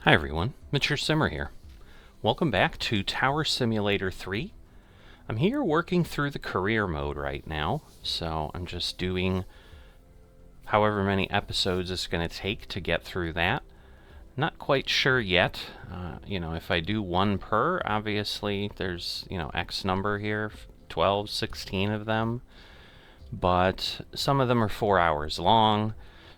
Hi everyone, Mature Simmer here. Welcome back to Tower Simulator 3. I'm here working through the career mode right now, so I'm just doing however many episodes it's going to take to get through that. Not quite sure yet. If I do one per, obviously there's, X number here, 12, 16 of them, but some of them are 4 hours long.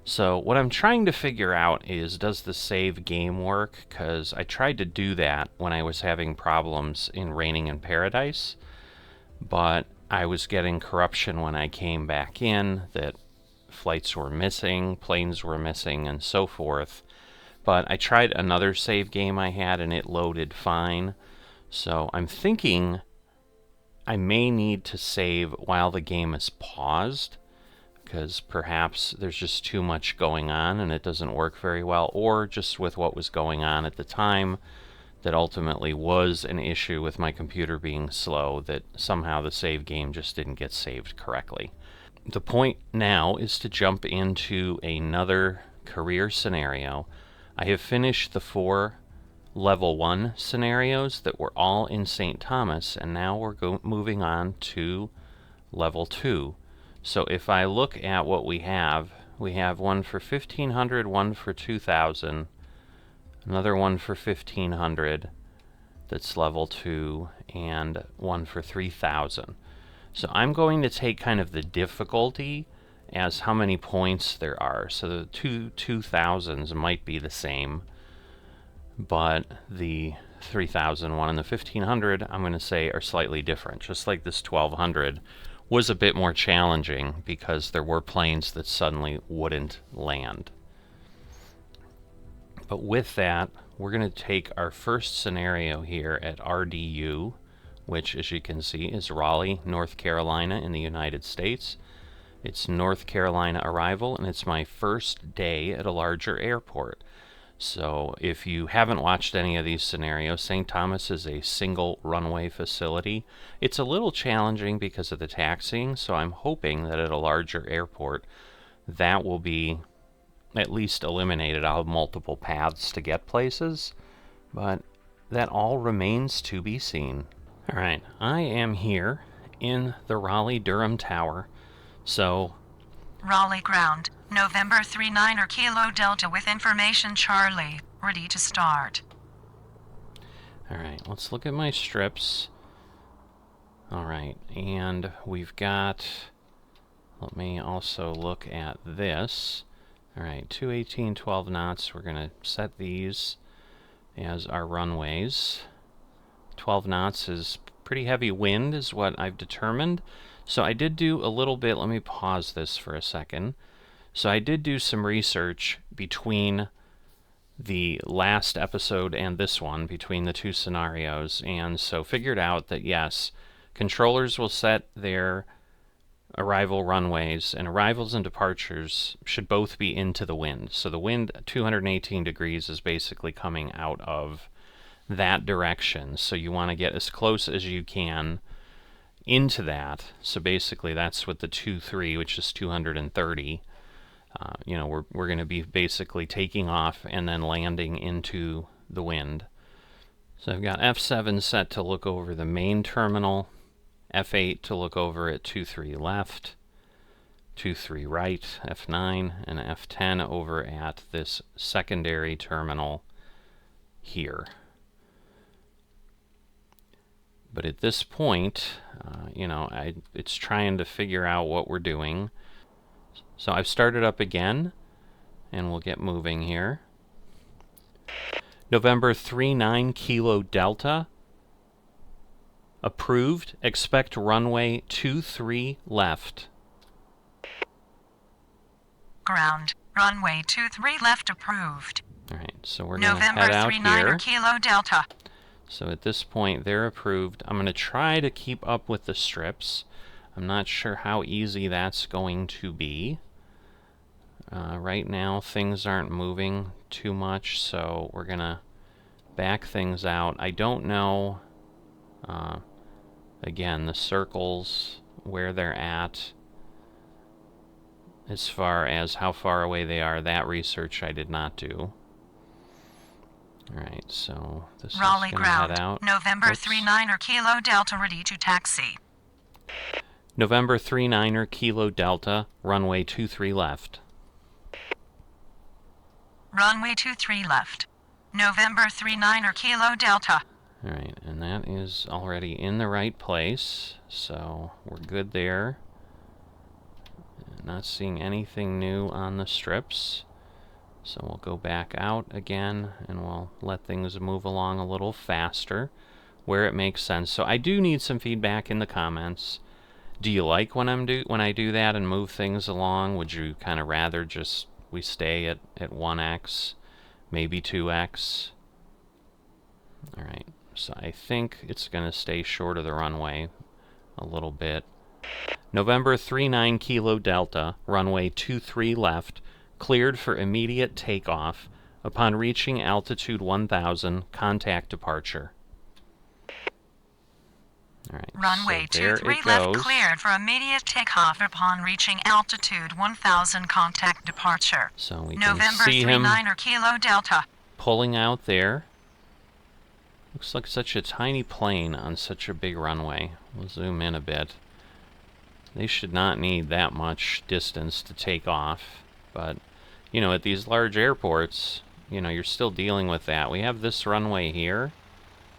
So what I'm trying to figure out is, does the save game work? Because I tried to do that when I was having problems in Raining in Paradise, but I was getting corruption when I came back in, that flights were missing, planes were missing, and so forth. But I tried another save game I had, and it loaded fine. So I'm thinking I may need to save while the game is paused, because perhaps there's just too much going on and it doesn't work very well, or just with what was going on at the time that ultimately was an issue with my computer being slow, that somehow the save game just didn't get saved correctly. The point now is to jump into another career scenario. I have finished the 4 level 1 scenarios that were all in St. Thomas, and now we're moving on to level 2. So if I look at what we have one for 1500, one for 2000, another one for 1500 that's level 2, and one for 3000. So I'm going to take kind of the difficulty as how many points there are. So the two 2000s might be the same, but the 3000 one and the 1500 I'm going to say are slightly different, just like this 1200 was a bit more challenging because there were planes that suddenly wouldn't land. But with that, we're going to take our first scenario here at RDU, which, as you can see, is Raleigh, North Carolina in the United States. It's North Carolina arrival, and it's my first day at a larger airport. So if you haven't watched any of these scenarios, St. Thomas is a single runway facility. It's a little challenging because of the taxiing, so I'm hoping that at a larger airport that will be at least eliminated. I'll have multiple paths to get places, but that all remains to be seen. Alright, I am here in the Raleigh-Durham Tower, so Raleigh ground, November 39er Kilo Delta with information Charlie, ready to start. Alright, let's look at my strips. Alright, and we've got, let me also look at this. Alright, 218, 12 knots, we're going to set these as our runways. 12 knots is pretty heavy wind is what I've determined. So I did do a little bit, let me pause this for a second. So I did do some research between the last episode and this one, between the two scenarios, and so figured out that yes, controllers will set their arrival runways, and arrivals and departures should both be into the wind. So the wind at 218 degrees is basically coming out of that direction, so you want to get as close as you can into that. So basically that's what the 2-3, which is 230, we're going to be basically taking off and then landing into the wind. So I've got F7 set to look over the main terminal, F8 to look over at 2-3 left, 2-3 right, F9, and F10 over at this secondary terminal here. But at this point, it's trying to figure out what we're doing. So I've started up again, and we'll get moving here. November 39 Kilo Delta. Approved. Expect runway 23 left. Ground, runway 23 left approved. Alright, so we're going to head out here. November 39er Kilo Delta. So at this point, they're approved. I'm going to try to keep up with the strips. I'm not sure how easy that's going to be. Right now, things aren't moving too much, so we're going to back things out. I don't know, again, the circles, where they're at, as far as how far away they are. That research I did not do. Alright, so this Raleigh is going to head ground. out. November Whoops. 39er Kilo Delta ready to taxi. November 39er Kilo Delta, runway 23 left. Runway 23 left. November 39er Kilo Delta. Alright, and that is already in the right place, so we're good there. Not seeing anything new on the strips. So we'll go back out again, and we'll let things move along a little faster where it makes sense. So I do need some feedback in the comments. Do you like when I do that and move things along? Would you kind of rather just we stay at 1x, maybe 2x? All right, so I think it's going to stay short of the runway a little bit. November 39 Kilo Delta, runway 23 left, cleared for immediate takeoff. Upon reaching altitude 1000, contact departure. All right, Runway so there 23 it left goes. cleared for immediate takeoff upon reaching altitude 1000, contact departure. So we can November see him 39er Kilo Delta. pulling out there. Looks like such a tiny plane on such a big runway. We'll zoom in a bit. They should not need that much distance to take off. But, you know, at these large airports, you know, you're still dealing with that. We have this runway here,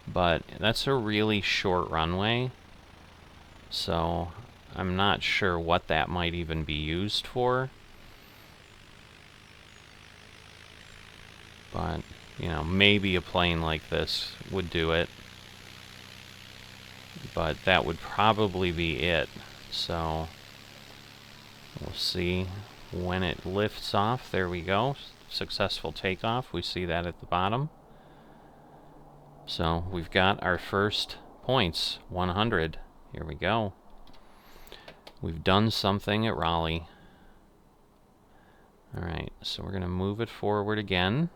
but that's a really short runway. So I'm not sure what that might even be used for. But, you know, maybe a plane like this would do it. But that would probably be it. So we'll see when it lifts off. There we go. Successful takeoff. We see that at the bottom. So we've got our first points, 100. Here we go. We've done something at Raleigh. Alright, so we're going to move it forward again.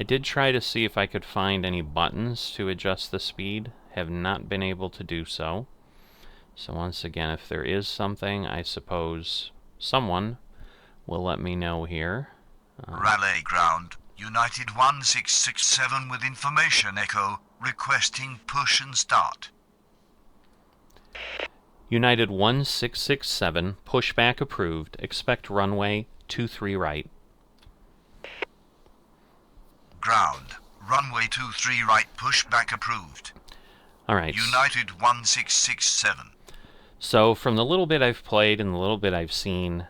I did try to see if I could find any buttons to adjust the speed. Have not been able to do so. So once again, if there is something, I suppose someone will let me know here. Raleigh ground. United 1667 with information echo requesting push and start. United 1667, pushback approved. Expect runway 23 right. Ground. Runway 23 right pushback approved. Alright. United 1667. So from the little bit I've played and the little bit I've seen,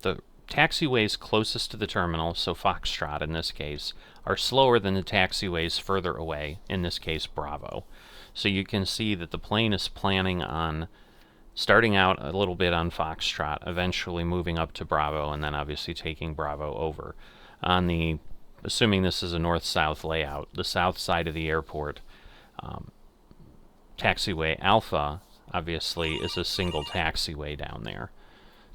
the taxiways closest to the terminal, so Foxtrot in this case, are slower than the taxiways further away, in this case Bravo. So you can see that the plane is planning on starting out a little bit on Foxtrot, eventually moving up to Bravo, and then obviously taking Bravo over. On the, assuming this is a north-south layout, the south side of the airport, taxiway Alpha obviously is a single taxiway down there.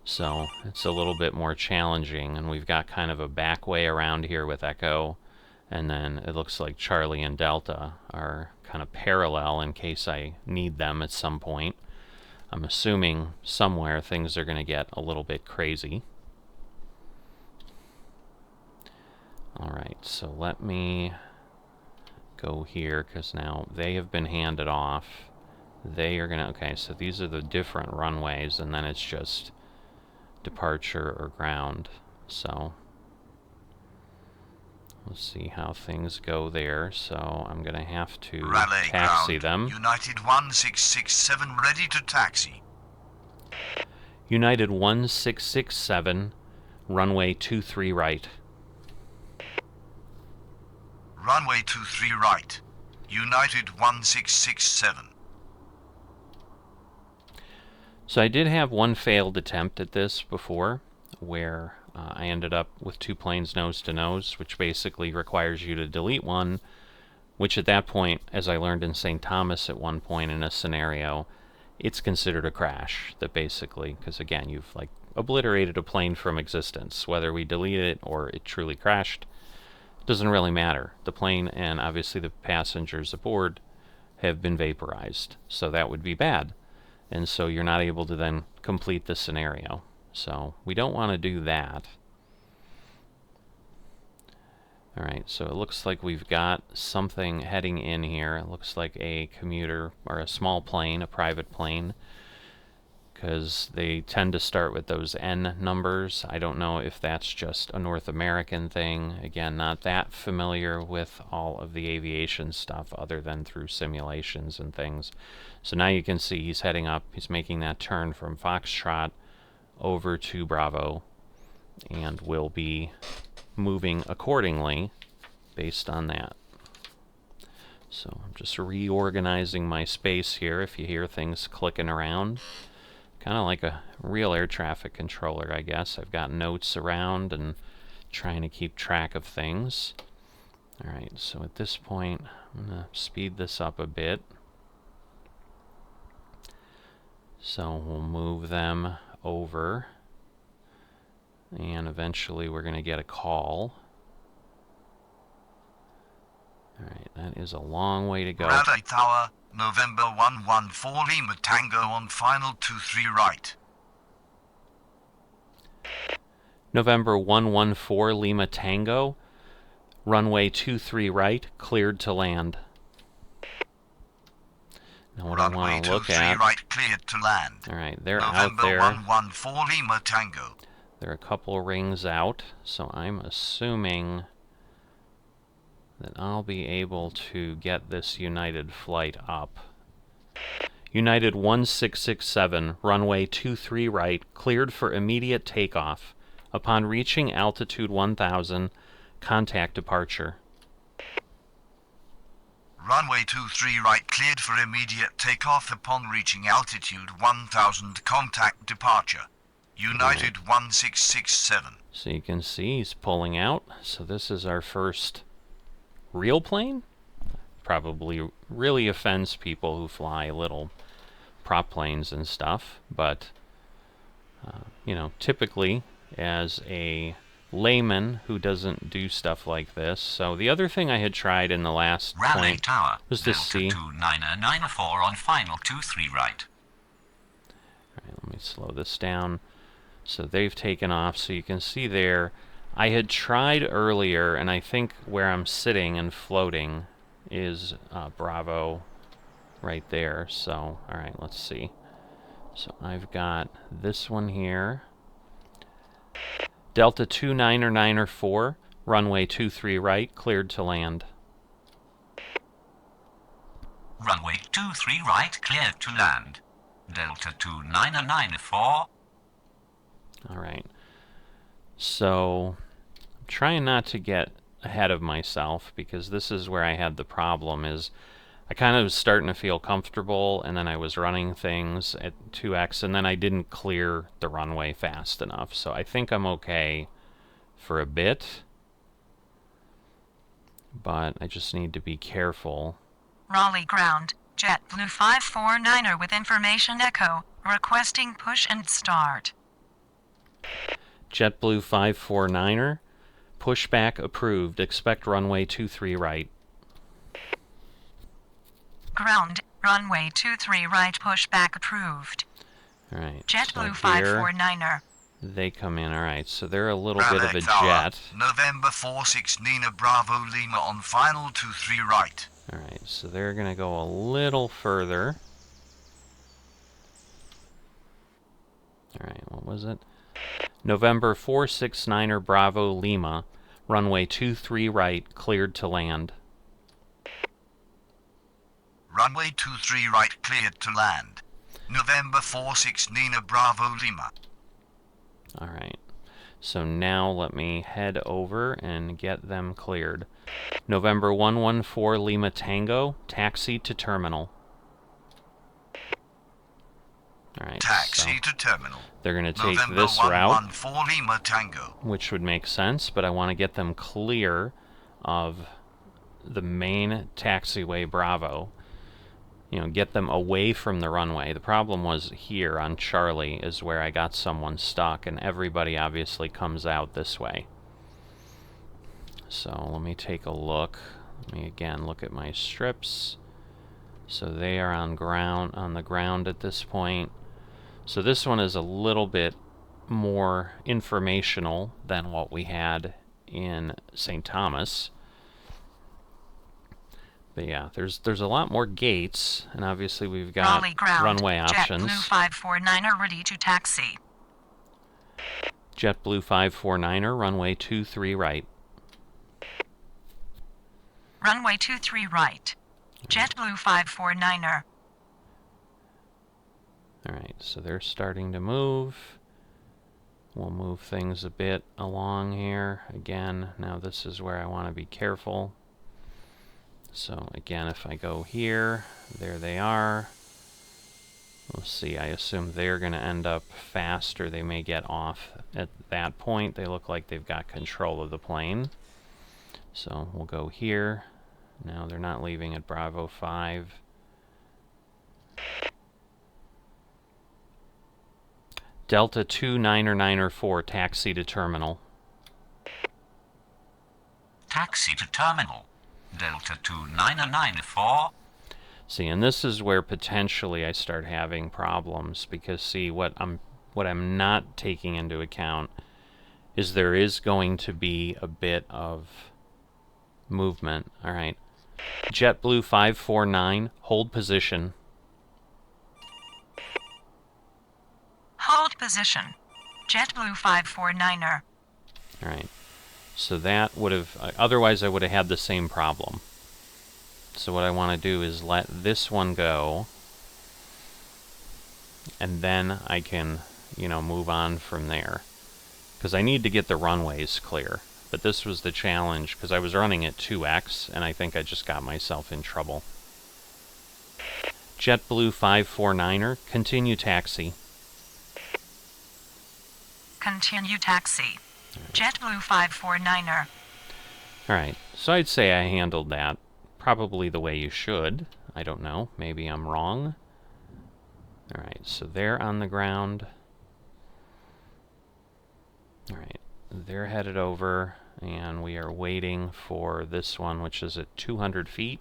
So it's a little bit more challenging, and we've got kind of a back way around here with Echo, and then it looks like Charlie and Delta are kind of parallel in case I need them at some point. I'm assuming somewhere things are going to get a little bit crazy. Alright, so let me go here, because now they have been handed off. They are going to, okay, so these are the different runways, and then it's just departure or ground. So we'll see how things go there. So I'm going to have to Raleigh taxi ground. them. United 1667 ready to taxi. United 1667, runway 23 right. Runway 23 right. United 1667. So I did have one failed attempt at this before, where I ended up with two planes nose to nose, which basically requires you to delete one, which at that point, as I learned in St. Thomas at one point in a scenario, it's considered a crash. That basically, because again, you've like obliterated a plane from existence. Whether we delete it or it truly crashed, doesn't really matter. The plane and obviously the passengers aboard have been vaporized, so that would be bad. And so you're not able to then complete the scenario. So we don't want to do that. Alright, so it looks like we've got something heading in here. It looks like a commuter, or a small plane, a private plane, because they tend to start with those N numbers. I don't know if that's just a North American thing. Again, not that familiar with all of the aviation stuff other than through simulations and things. So now you can see he's heading up. He's making that turn from Foxtrot over to Bravo, and will be moving accordingly based on that. So I'm just reorganizing my space here if you hear things clicking around. Kind of like a real air traffic controller, I guess. I've got notes around and trying to keep track of things. Alright, so at this point, I'm going to speed this up a bit. So we'll move them over, and eventually we're going to get a call. Alright, that is a long way to go. Radar Tower, November 114 Lima Tango on final 23 right. November 114 Lima Tango, runway 23 right, cleared to land. Now what Runway I want to look 23 at... right cleared to land. Alright, they're November out there. 114 Lima Tango. They're a couple rings out, so I'm assuming that I'll be able to get this United flight up. United 1667, runway 23 right, cleared for immediate takeoff. Upon reaching altitude 1000, contact departure. Runway 23 right cleared for immediate takeoff upon reaching altitude 1000, contact departure. United 1667. So you can see he's pulling out. So this is our first real plane. Probably really offends people who fly little prop planes and stuff, but you know, typically as a layman who doesn't do stuff like this. So the other thing I had tried in the last Rally point Tower, was to see... 2994 on final 23 right. Alright, let me slow this down. So they've taken off, so you can see there, I had tried earlier, and I think where I'm sitting and floating is Bravo right there. So, alright, let's see. So I've got this one here. Delta 299 runway 23 right, cleared to land. Runway 23 right, cleared to land. Delta 2994. Alright. So, I'm trying not to get ahead of myself, because this is where I had the problem, is I kind of was starting to feel comfortable, and then I was running things at 2x, and then I didn't clear the runway fast enough. So I think I'm okay for a bit, but I just need to be careful. Raleigh ground, JetBlue 549er with information echo, requesting push and start. JetBlue 549er, pushback approved, expect runway 23 right. Ground, runway 23 right, pushback approved. Alright, JetBlue so here 549er. they come in. Alright, so they're a little bit of Rally a Tower, jet. November 46 Nina Bravo Lima on final 23 right. Alright, so they're going to go a little further. Alright, what was it? November 469er Bravo Lima, runway 23 right, cleared to land. Runway 23 right cleared to land. November 46 Nina Bravo Lima. Alright, so now let me head over and get them cleared. November 114 Lima Tango, taxi to terminal. Alright, Taxi so to terminal. they're going to take November this route, 114 Lima Tango. which would make sense, but I want to get them clear of the main taxiway Bravo. You know, get them away from the runway. The problem was here on Charlie is where I got someone stuck, and everybody obviously comes out this way. So let me take a look. Let me again look at my strips. So they are on the ground at this point. So this one is a little bit more informational than what we had in St. Thomas. But yeah, there's a lot more gates, and obviously we've got Raleigh ground. runway options. JetBlue 549er ready to taxi. JetBlue 549er, runway 23 right. Runway 23 right. JetBlue 549er. Alright, so they're starting to move. We'll move things a bit along here. Again, now this is where I want to be careful. So again, if I go here, there they are. We'll see, I assume they're going to end up faster. They may get off at that point. They look like they've got control of the plane. So we'll go here. Now they're not leaving at Bravo 5. Delta 299er4, taxi to terminal. Taxi to terminal. Delta 29994. See, and this is where potentially I start having problems, because see, what I'm not taking into account is there is going to be a bit of movement. All right. JetBlue 549, hold position. Hold position. JetBlue 549er. All right. So that would have, otherwise I would have had the same problem. So what I want to do is let this one go, and then I can, you know, move on from there. Because I need to get the runways clear. But this was the challenge, because I was running at 2x, and I think I just got myself in trouble. JetBlue 549er, continue taxi. Continue taxi. JetBlue 549er. Alright, so I'd say I handled that probably the way you should. I don't know, maybe I'm wrong. Alright, so they're on the ground. Alright, they're headed over, and we are waiting for this one, which is at 200 feet.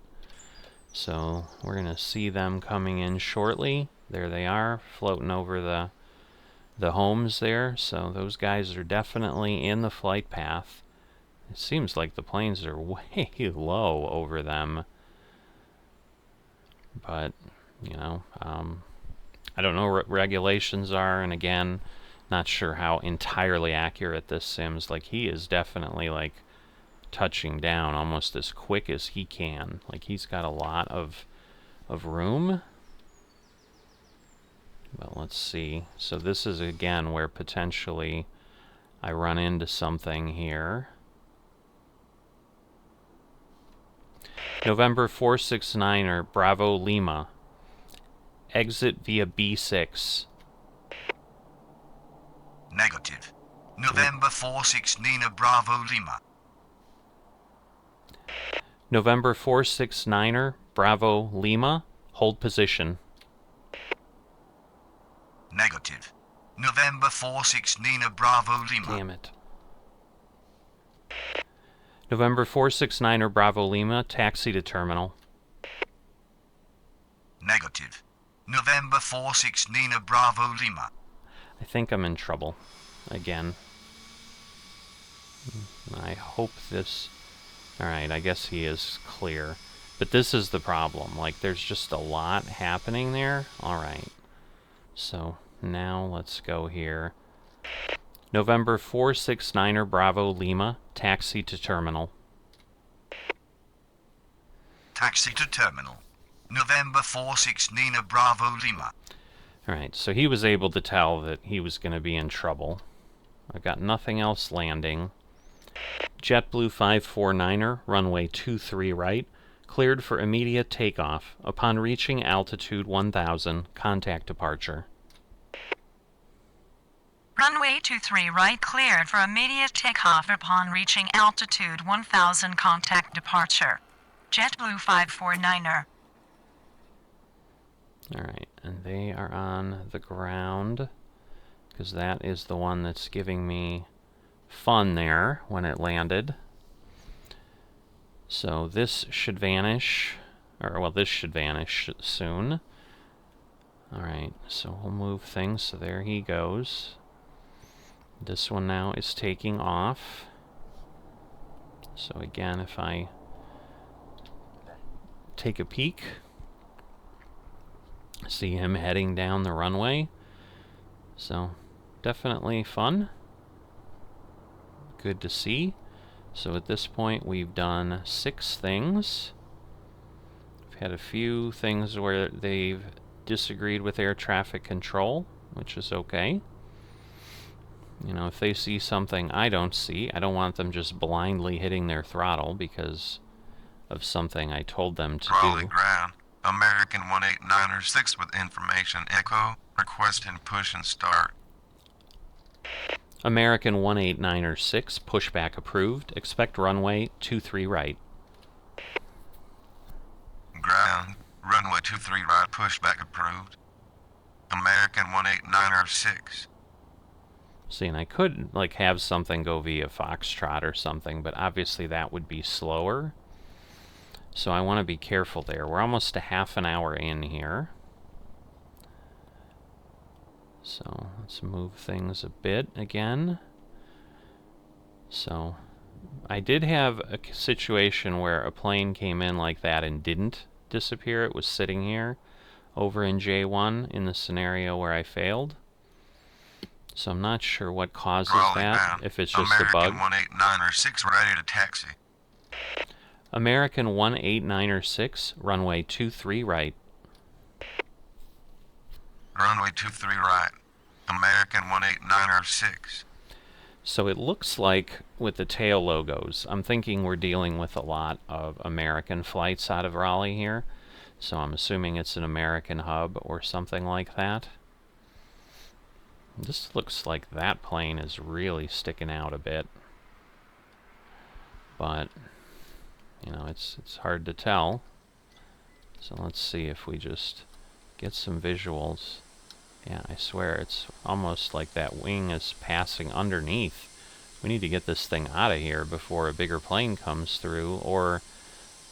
So we're going to see them coming in shortly. There they are, floating over the homes there. So those guys are definitely in the flight path. It seems like the planes are way low over them. But, you know, I don't know what regulations are, and again, not sure how entirely accurate this sim's. Like, he is definitely, like, touching down almost as quick as he can. Like, he's got a lot of room. But let's see. So this is, again, where potentially I run into something here. November 469er, Bravo Lima. Exit via B6. Negative. November 46 Nina Bravo Lima. November 469er, Bravo Lima. Hold position. Negative. November 46 Nina Bravo Lima. Damn it. November 469er, Bravo Lima. Taxi to terminal. Negative. November 46 Nina Bravo Lima. I think I'm in trouble. Again. I hope this... Alright, I guess he is clear. But this is the problem. Like, there's just a lot happening there. Alright. So, now let's go here. November 469er, Bravo Lima. Taxi to terminal. Taxi to terminal. November 46 Nina Bravo Lima. Alright, so he was able to tell that he was going to be in trouble. I've got nothing else landing. JetBlue 549er, runway 23 right, cleared for immediate takeoff. Upon reaching altitude 1000, contact departure. Runway 23 right cleared for immediate takeoff upon reaching altitude 1000, contact departure. JetBlue 549er. Alright, and they are on the ground, because that is the one that's giving me fun there when it landed. So this should vanish, or well, this should vanish soon. Alright, so we'll move things, so there he goes. This one now is taking off. So again, if I take a peek, see him heading down the runway. So definitely fun. Good to see. So at this point we've done 6 things. We've had a few things where they've disagreed with air traffic control, which is okay. You know, if they see something I don't see, I don't want them just blindly hitting their throttle because of something I told them to Raleigh do. ground. American 18906 with information echo. Requesting push and start. American 18906, pushback approved. Expect runway 23 right. Ground. Runway 23 right. Pushback approved. American 18906. See, and I could like have something go via Foxtrot or something, but obviously that would be slower. So I want to be careful there. We're almost a half an hour in here. So let's move things a bit again. So I did have a situation where a plane came in like that and didn't disappear. It was sitting here over in J1 in the scenario where I failed. So I'm not sure what causes Raleigh that, bound. if it's just a bug. American 18906 ready to taxi. American 18906, runway 23 right. Runway 23 right. American 18906. So it looks like with the tail logos, I'm thinking we're dealing with a lot of American flights out of Raleigh here. So I'm assuming it's an American hub or something like that. This looks like that plane is really sticking out a bit. But, you know, it's hard to tell. So let's see if we just get some visuals. Yeah, I swear, it's almost like that wing is passing underneath. We need to get this thing out of here before a bigger plane comes through, or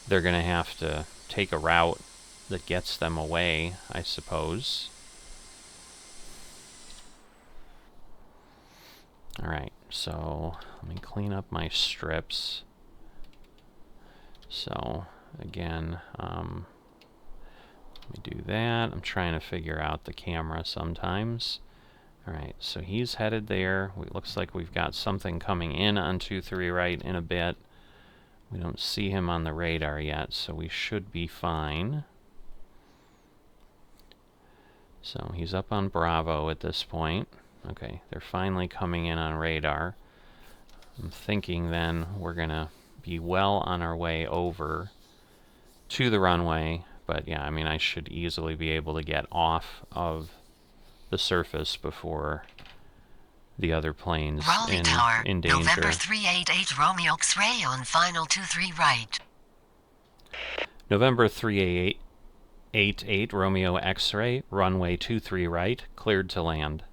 they're going to have to take a route that gets them away, I suppose. Alright, so let me clean up my strips. So, again, let me do that. I'm trying to figure out the camera sometimes. Alright, so he's headed there. It looks like we've got something coming in on 23 right in a bit. We don't see him on the radar yet, so we should be fine. So he's up on Bravo at this point. Okay, they're finally coming in on radar. I'm thinking then we're going to be well on our way over to the runway. But yeah, I mean, I should easily be able to get off of the surface before the other planes Raleigh Tower, in danger. November 388 Romeo X-ray on final 23 right. November 388 Romeo X-ray, runway 23 right, cleared to land.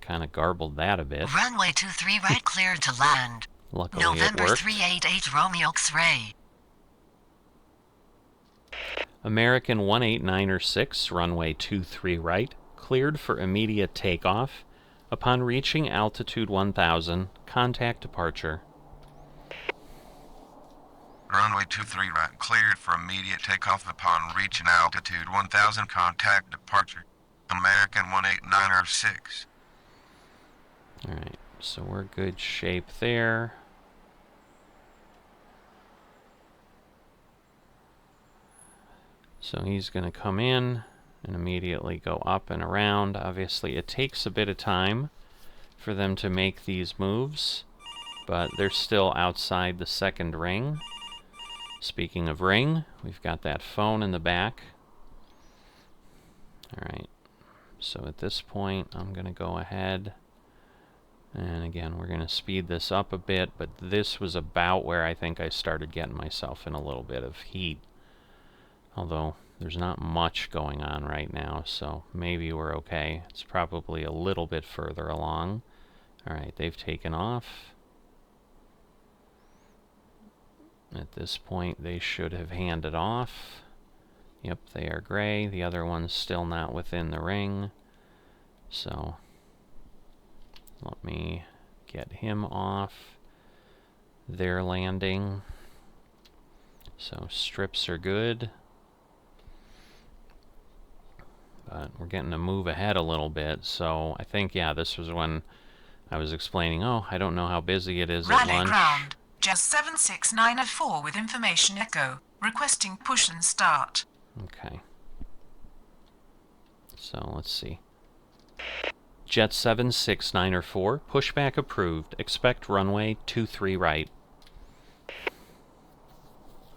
Kind of garbled that a bit. Runway 23 right cleared to land. Luckily November it worked. 388 Romeo X-ray. American 18906, runway 23 right, cleared for immediate takeoff. Upon reaching altitude 1000, contact departure. Runway 23 right. Cleared for immediate takeoff upon reaching altitude 1000. Contact departure. American 18906. Alright, so we're good shape there. So he's going to come in and immediately go up and around. Obviously, it takes a bit of time for them to make these moves, but they're still outside the second ring. Speaking of ring, we've got that phone in the back. Alright, so at this point, I'm going to go ahead. And again, we're going to speed this up a bit, but this was about where I think I started getting myself in a little bit of heat. Although, there's not much going on right now, so maybe we're okay. It's probably a little bit further along. Alright, they've taken off. At this point, they should have handed off. Yep, they are gray. The other one's still not within the ring. So, let me get him off. their landing. So strips are good. But we're getting to move ahead a little bit, so I think, yeah, this was when I was explaining, oh, I don't know how busy it is at Rally lunch. ground. Just 76904 with information echo. Requesting push and start. Okay. So let's see. Jet 76904, pushback approved. Expect runway 23 right.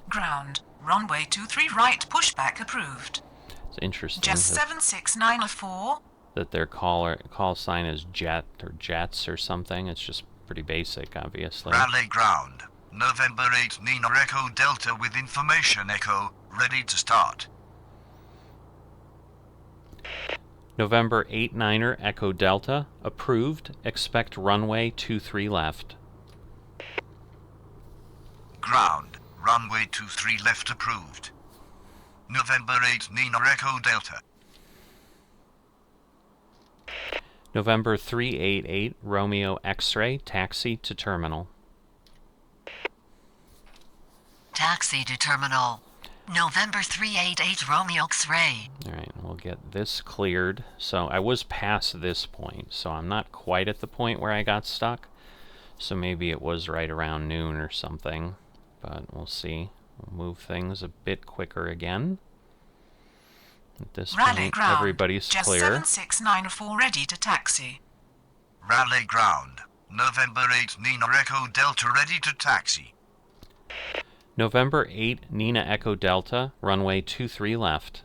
Ground. Runway 23 right. Pushback approved. It's interesting Just 76904. that their call sign is jet or jets or something. It's just pretty basic, obviously. Rally ground. November 8 Nina Echo Delta with information echo. Ready to start. November 8 Niner Echo Delta, approved. Expect runway 23 left. Ground. Runway 23 left approved. November 8 Nina Echo Delta. November 388 Romeo X-ray, taxi to terminal. Taxi to terminal. November 388 Romeo X-ray. Alright, we'll get this cleared. So I was past this point, so I'm not quite at the point where I got stuck. So maybe it was right around noon or something, but we'll see. We'll move things a bit quicker again. At this Rally point, ground. everybody's Just clear. 7694 ready to taxi. Rally ground. November 8 Nina Echo Delta ready to taxi. November 8 Nina Echo Delta, runway 23 left.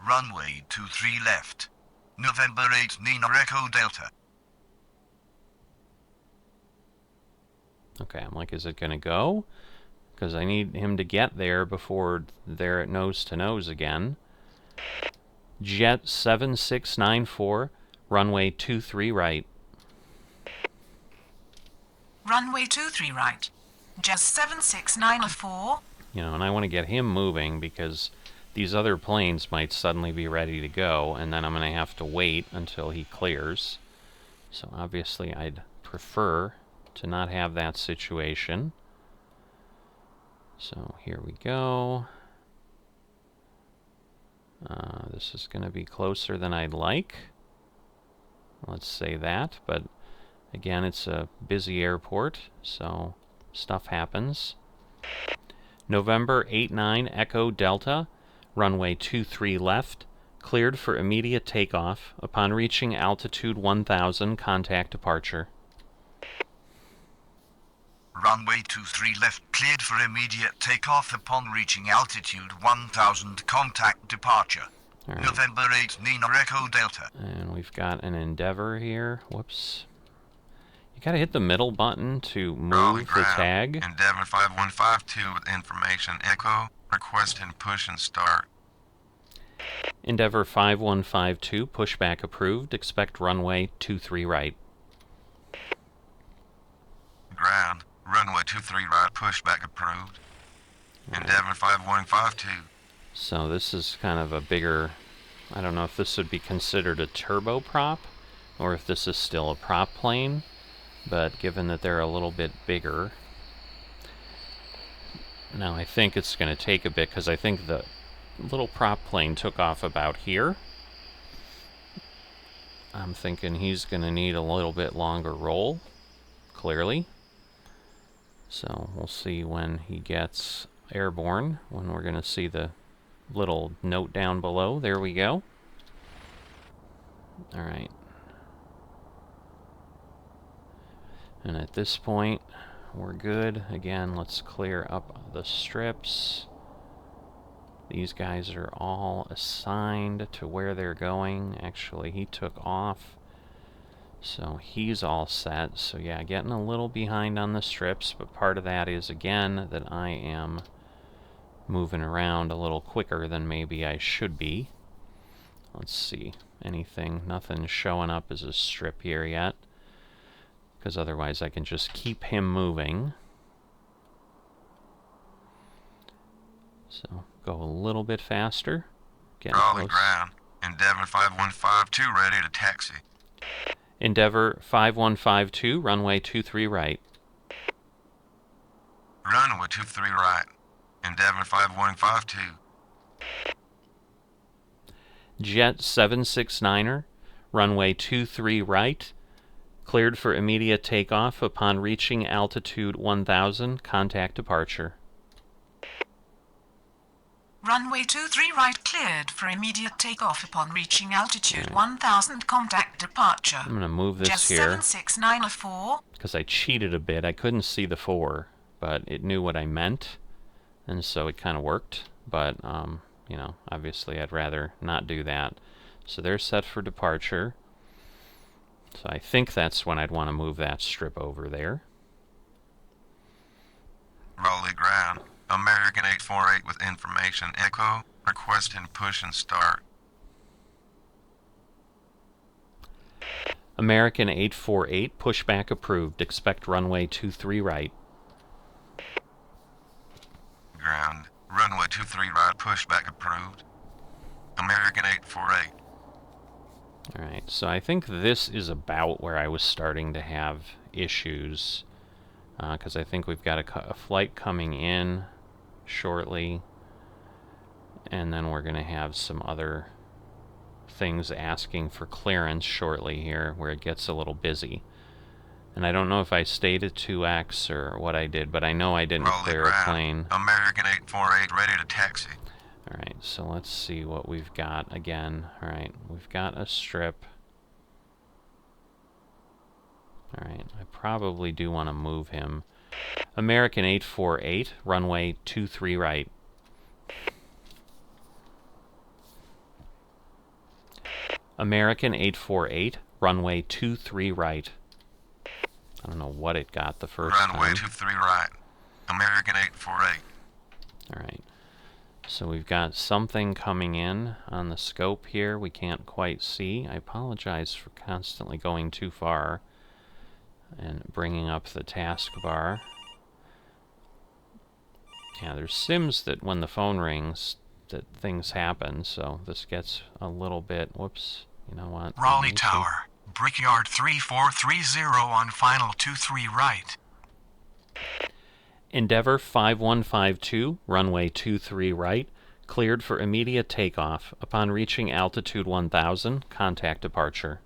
Runway 23 left. November 8 Nina Echo Delta. Okay, I'm like, is it going to go? Because I need him to get there before they're at nose to nose again. Jet 7694, runway 23 right. Runway 23 right. Just 7694. You know, and I want to get him moving because these other planes might suddenly be ready to go, and then I'm going to have to wait until he clears. So obviously I'd prefer to not have that situation. So here we go. This is going to be closer than I'd like. Let's say that, but again, it's a busy airport, so stuff happens. November 89 Echo Delta, runway 23 left, cleared for immediate takeoff. Upon reaching altitude 1000, contact departure. Runway 23 left cleared for immediate takeoff upon reaching altitude 1000, contact departure. All right. November 8 Nina Echo Delta. And we've got an Endeavor here. Whoops. You gotta hit the middle button to Rally move the ground. tag. Endeavor 5152 with information echo. Requesting push and start. Endeavor 5152, pushback approved. Expect runway 23 right. Ground. Runway 23 right. Pushback approved. Endeavor 5152. So this is kind of a bigger, I don't know if this would be considered a turboprop or if this is still a prop plane, but given that they're a little bit bigger. Now I think it's going to take a bit because I think the little prop plane took off about here. I'm thinking he's going to need a little bit longer roll, clearly. So we'll see when he gets airborne, when we're going to see the little note down below. There we go. Alright. And at this point, we're good. Again, let's clear up the strips. These guys are all assigned to where they're going. Actually, he took off, so he's all set. So yeah, getting a little behind on the strips, but part of that is, again, that I am moving around a little quicker than maybe I should be. Let's see. Anything? Nothing showing up as a strip here yet, because otherwise I can just keep him moving. So go a little bit faster. Getting Raleigh close. ground. Endeavor 5152 ready to taxi. Endeavor 5152, runway 23 right. Runway 23 right. Endeavor 5152. Jet 769er, runway 23 right. Cleared for immediate takeoff upon reaching altitude 1000. Contact departure. Runway 23 right cleared for immediate takeoff upon reaching altitude 1000. Contact departure. I'm going to move this Jet here 76904. because I cheated a bit. I couldn't see the 4, but it knew what I meant, and so it kind of worked. But, you know, obviously I'd rather not do that. So they're set for departure. So I think that's when I'd want to move that strip over there. Rolly ground. American 848 with information echo. Requesting push and start. American 848, pushback approved. Expect runway 23 right. Ground. Runway 23 right. Pushback approved. American 848. Alright, so I think this is about where I was starting to have issues. Because I think we've got a flight coming in shortly. And then we're going to have some other things asking for clearance shortly here, where it gets a little busy. And I don't know if I stayed at 2x or what I did, but I know I didn't Rolly clear a ground. plane. American 848 ready to taxi. Alright, so let's see what we've got again. Alright, we've got a strip. Alright, I probably do want to move him. American 848, runway 23 right. American 848, runway 23 right. I don't know what it got the first Runway time. 23 right. American 848. Alright. So we've got something coming in on the scope here we can't quite see. I apologize for constantly going too far and bringing up the taskbar. Yeah, there's sims that when the phone rings that things happen, so this gets a little bit, whoops, you know what? Raleigh Tower, Brickyard 3430 on final 23 right. Endeavor 5152, runway 23 right, cleared for immediate takeoff. Upon reaching altitude 1000, contact departure.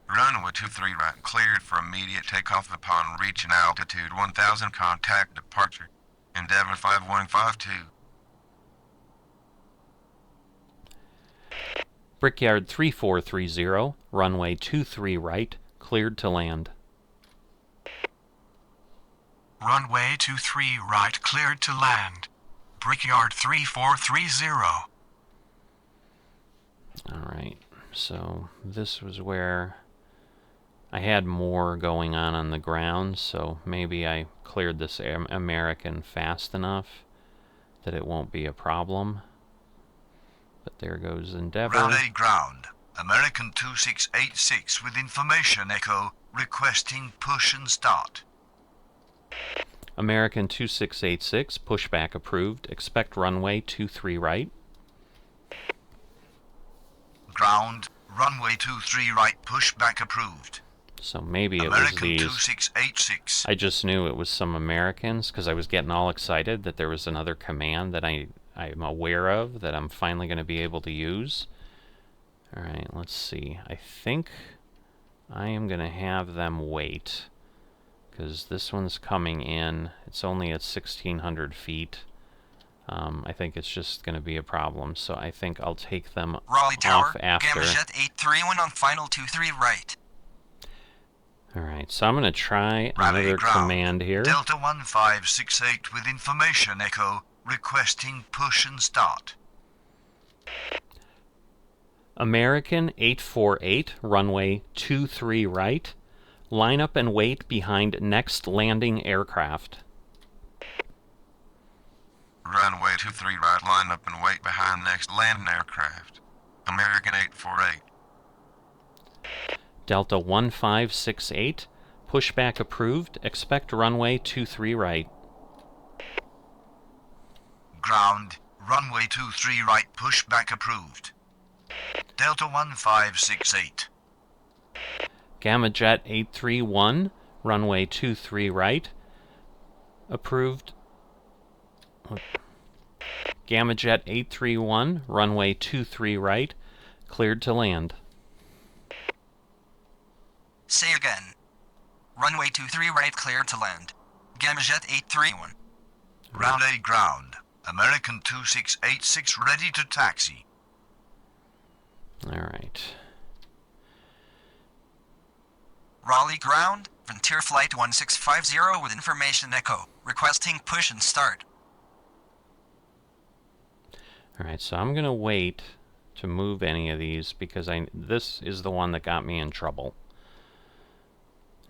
Runway 23 right. Cleared for immediate takeoff upon reaching altitude 1000. Contact departure. Endeavor 5152. Brickyard 3430, runway 23 right, cleared to land. Runway 23 right cleared to land. Brickyard 3430. Alright, so this was where I had more going on the ground, so maybe I cleared this American fast enough that it won't be a problem. But there goes Endeavor. Raleigh ground. American 2686 with information echo requesting push and start. American 2686, pushback approved. Expect runway 23 right. Ground. Runway 23 right pushback approved. So maybe it was American these. 2686. I just knew it was some Americans because I was getting all excited that there was another command that I'm aware of that I'm finally going to be able to use. Alright, let's see. I think I am going to have them wait because this one's coming in. It's only at 1600 feet. I think it's just going to be a problem, so I think I'll take them Raleigh Tower, off after. Gamma Jet 831 on final 23 right. Alright, so I'm going to try Raleigh another ground. command here. Delta 1568 with information echo requesting push and start. American 848, runway 23 right. Line up and wait behind next landing aircraft. Runway 23 right. Line up and wait behind next landing aircraft. American 848. Delta 1568, pushback approved. Expect runway 23 right. Ground. Runway 23 right pushback approved. Delta 1568. Gamma Jet 831, runway 23 right. Approved. Gamma Jet 831, runway 23 right. Cleared to land. Say again. Runway 23 right, cleared to land. Gamma Jet 831. Ground A ground. American 2686 ready to taxi. Alright. Raleigh ground. Frontier Flight 1650 with information echo. Requesting push and start. Alright, so I'm going to wait to move any of these because this is the one that got me in trouble.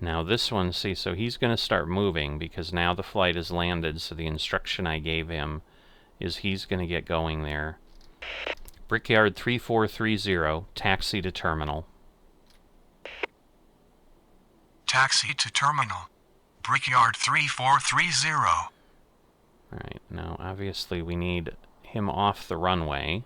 Now this one, see, so he's going to start moving because now the flight is landed, so the instruction I gave him is he's going to get going there. Brickyard 3430, taxi to terminal. Taxi to terminal. Brickyard 3430. Alright, now obviously we need him off the runway.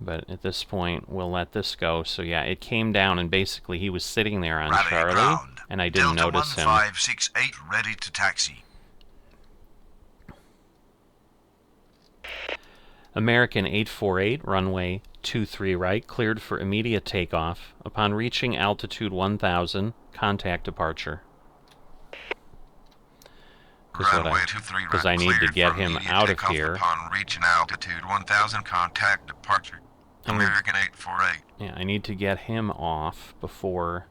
But at this point, we'll let this go. So yeah, it came down and basically he was sitting there on Raleigh Charlie, ground. and I didn't Delta notice him. 1568 ready to taxi. American 848, runway 23 right, cleared for immediate takeoff. Upon reaching altitude 1000, contact departure. Runway 23 right, Because I need to cleared get for him immediate out of takeoff here. Upon reaching altitude 1000, contact departure. American 848. Yeah, I need to get him off before,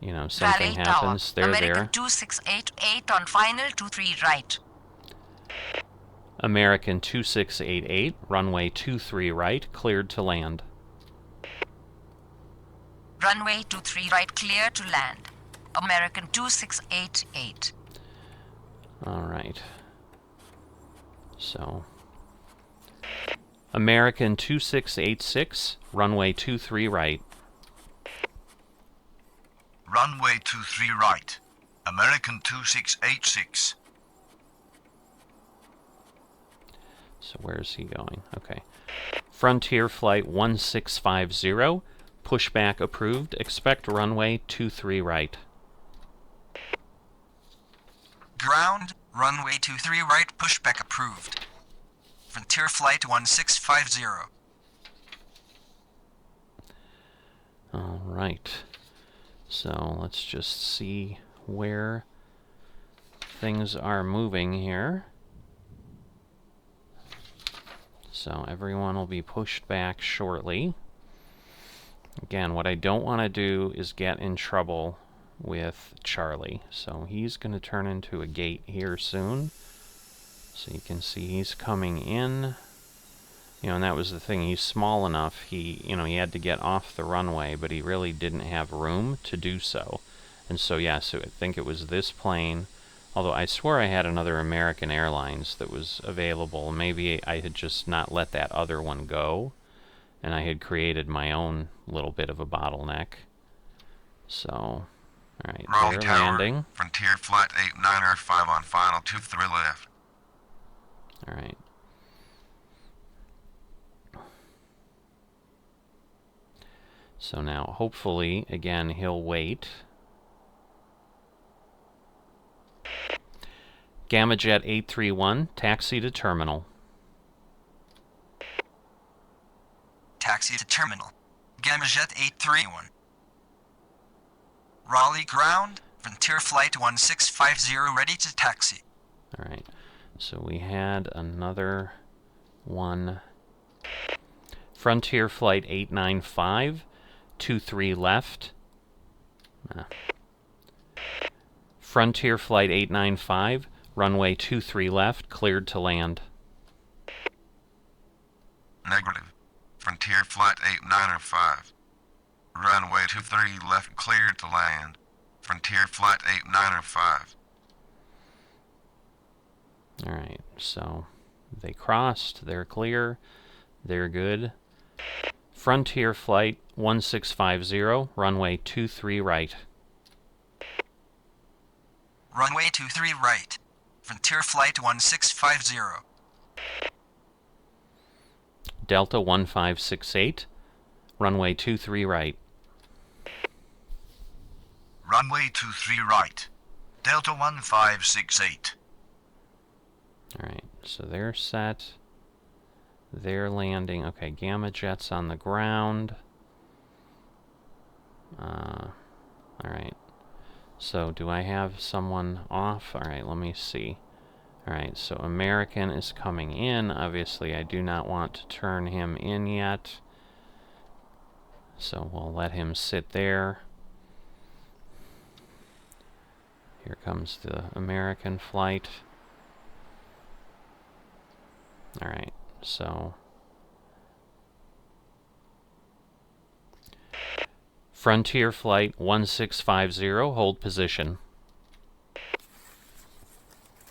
you know, something happens. They're American there. 2688 on final 23 right. American 2688, runway 23 right, cleared to land. Runway 23 right, clear to land. American 2688. Alright. So, American 2686, runway 23 right. Runway 23 right. American 2686. So where's he going? Okay. Frontier Flight 1650, pushback approved. Expect runway 23 right. Ground. Runway 23 right, pushback approved. Frontier Flight 1650. Alright. So let's just see where things are moving here. So everyone will be pushed back shortly. Again, what I don't want to do is get in trouble with Charlie. So he's going to turn into a gate here soon. So you can see he's coming in. You know, and that was the thing. He's small enough. He had to get off the runway, but he really didn't have room to do so. And so, yeah, so I think it was this plane. Although I swore I had another American Airlines that was available. Maybe I had just not let that other one go, and I had created my own little bit of a bottleneck. So, alright, Raleigh they're Tower, landing. Frontier Flight 895 on final 23 left. Alright. So now, hopefully, again, he'll wait. Gamma Jet 831, taxi to terminal. Taxi to terminal. Gamma Jet 831. Raleigh ground. Frontier Flight 1650 ready to taxi. Alright, so we had another one. Frontier Flight 895, 23 left. Frontier Flight 895, runway 23 left, cleared to land. Negative. Frontier Flight 895. Runway 23 left, cleared to land. Frontier Flight 895. Alright, so they crossed, they're clear, they're good. Frontier Flight 1650, runway 23 right. Runway 23 right. Frontier Flight 1650. Delta 1568, runway 23 right. Runway 23 right. Delta 1568. Alright, so they're set. They're landing. Okay, Gamma Jet's on the ground. Alright. So, do I have someone off? Alright, let me see. Alright, so American is coming in. Obviously, I do not want to turn him in yet. So, we'll let him sit there. Here comes the American flight. Alright, so... Frontier Flight 1650, hold position.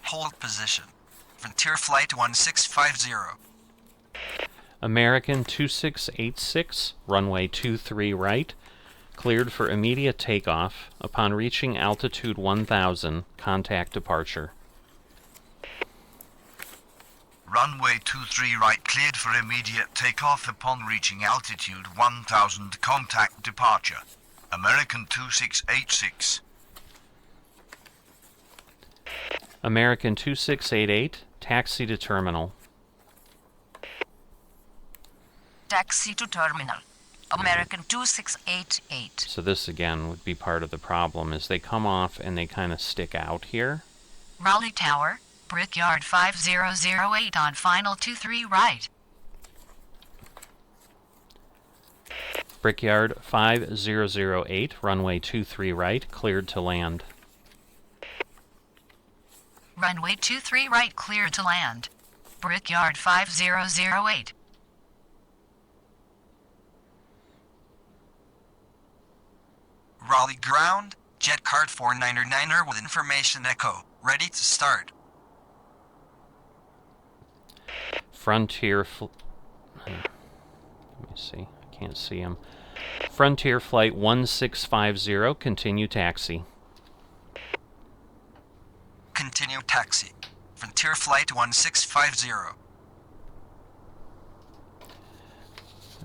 Hold position. Frontier Flight 1650. American 2686, runway 23 right, cleared for immediate takeoff. Upon reaching altitude 1000, contact departure. Runway 23 right cleared for immediate takeoff upon reaching altitude 1000. Contact departure. American 2686. American 2688, taxi to terminal. Taxi to terminal. American 2688. So this again would be part of the problem, is they come off and they kind of stick out here. Raleigh Tower, Brickyard 5008 on final 23 right. Brickyard 5008, runway 23 right, cleared to land. Runway 23 right cleared to land. Brickyard 5008. Raleigh ground. Jet card 499er with information echo. Ready to start. Frontier let me see. I can't see him. Frontier Flight 1650, continue taxi. Continue taxi. Frontier Flight 1650.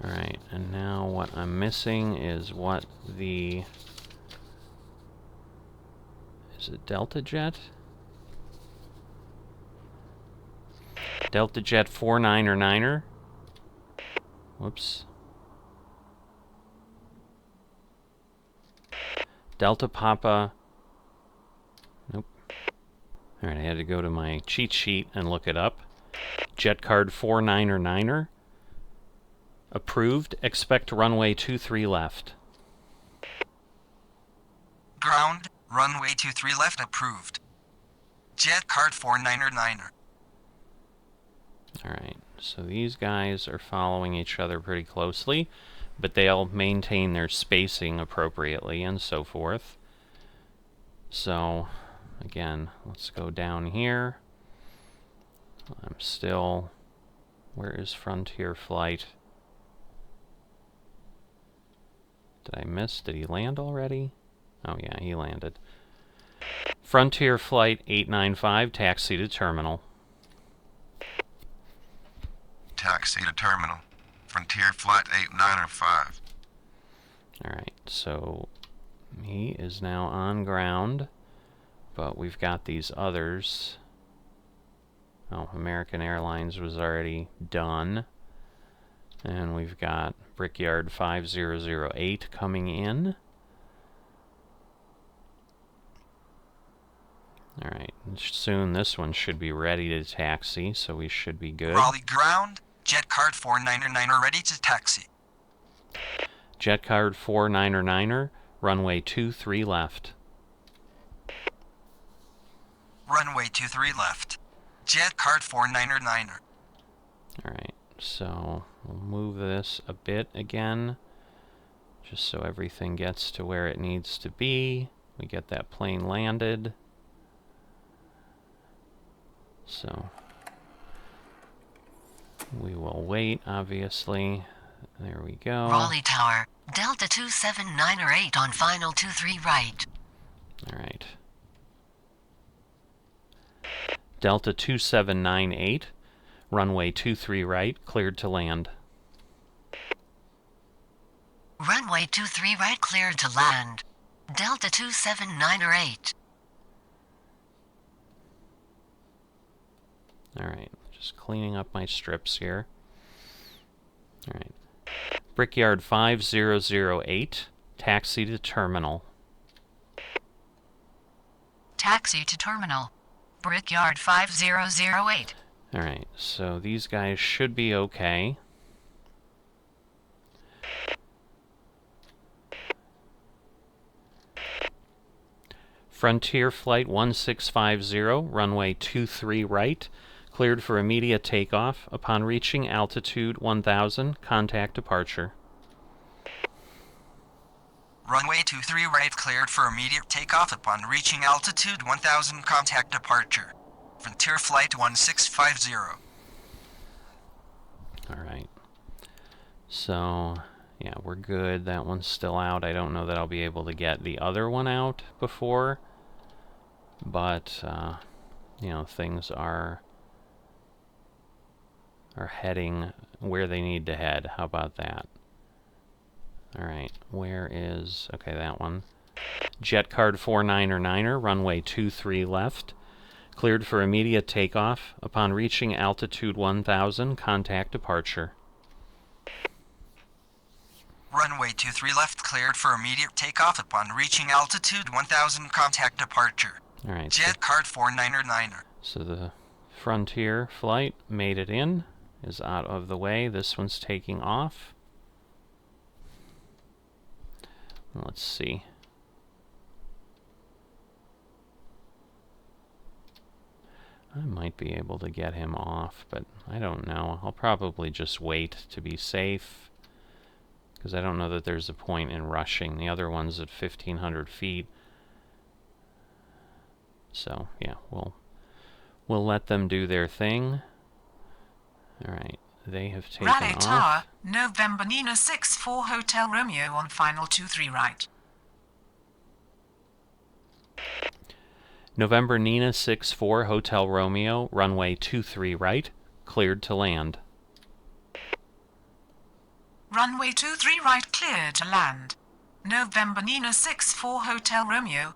Alright, and now what I'm missing is what the... Is it Delta Jet? Delta Jet 49er. Whoops. Delta Papa... Nope. Alright, I had to go to my cheat sheet and look it up. Jet card 49er. Approved. Expect runway 23 left. Ground. Runway 23 left approved. Jet card 499er. Alright, so these guys are following each other pretty closely, but they'll maintain their spacing appropriately and so forth. So, again, let's go down here. I'm still... Where is Frontier Flight? Did I miss? Did he land already? Oh yeah, he landed. Frontier Flight 895, taxi to terminal. Taxi to terminal. Frontier Flight 895. Alright, so he is now on ground, but we've got these others. Oh, American Airlines was already done. And we've got Brickyard 5008 coming in. Alright, soon this one should be ready to taxi, so we should be good. Raleigh ground. Jet card 499er ready to taxi. Jet card 499er, runway 23 left. Runway 23 left. Jet card 499er. Alright, so we'll move this a bit again, just so everything gets to where it needs to be. We get that plane landed. So we will wait, obviously. There we go. Raleigh Tower, Delta 27908 on final 23 right. Alright. Delta 2798, runway 23 right, cleared to land. Runway 23 right cleared to land. Delta 27908. Alright, just cleaning up my strips here. Alright. Brickyard 5008, taxi to terminal. Taxi to terminal. Brickyard 5008. Alright, so these guys should be okay. Frontier Flight 1650, runway 23 right, cleared for immediate takeoff. Upon reaching altitude 1000, contact departure. Runway 23 right cleared for immediate takeoff upon reaching altitude 1000, contact departure. Frontier Flight 1650. Alright. So, yeah, we're good. That one's still out. I don't know that I'll be able to get the other one out before. But, you know, things are heading where they need to head. How about that? Alright, where is... Okay, that one. Jet card 49er, runway 23 left. Cleared for immediate takeoff. Upon reaching altitude 1000, contact departure. Runway 23 left cleared for immediate takeoff upon reaching altitude 1000, contact departure. Alright. Jet card 49er. So the Frontier flight made it in, is out of the way. This one's taking off. Let's see. I might be able to get him off, but I don't know. I'll probably just wait to be safe, because I don't know that there's a point in rushing. The other one's at 1,500 feet. So, yeah, we'll let them do their thing. Alright, they have taken Raleigh off. Tower, November Nina 64 Hotel Romeo on final 23 right. November Nina 64 Hotel Romeo, runway 23 right, cleared to land. Runway 23 right cleared to land. November Nina 64 Hotel Romeo.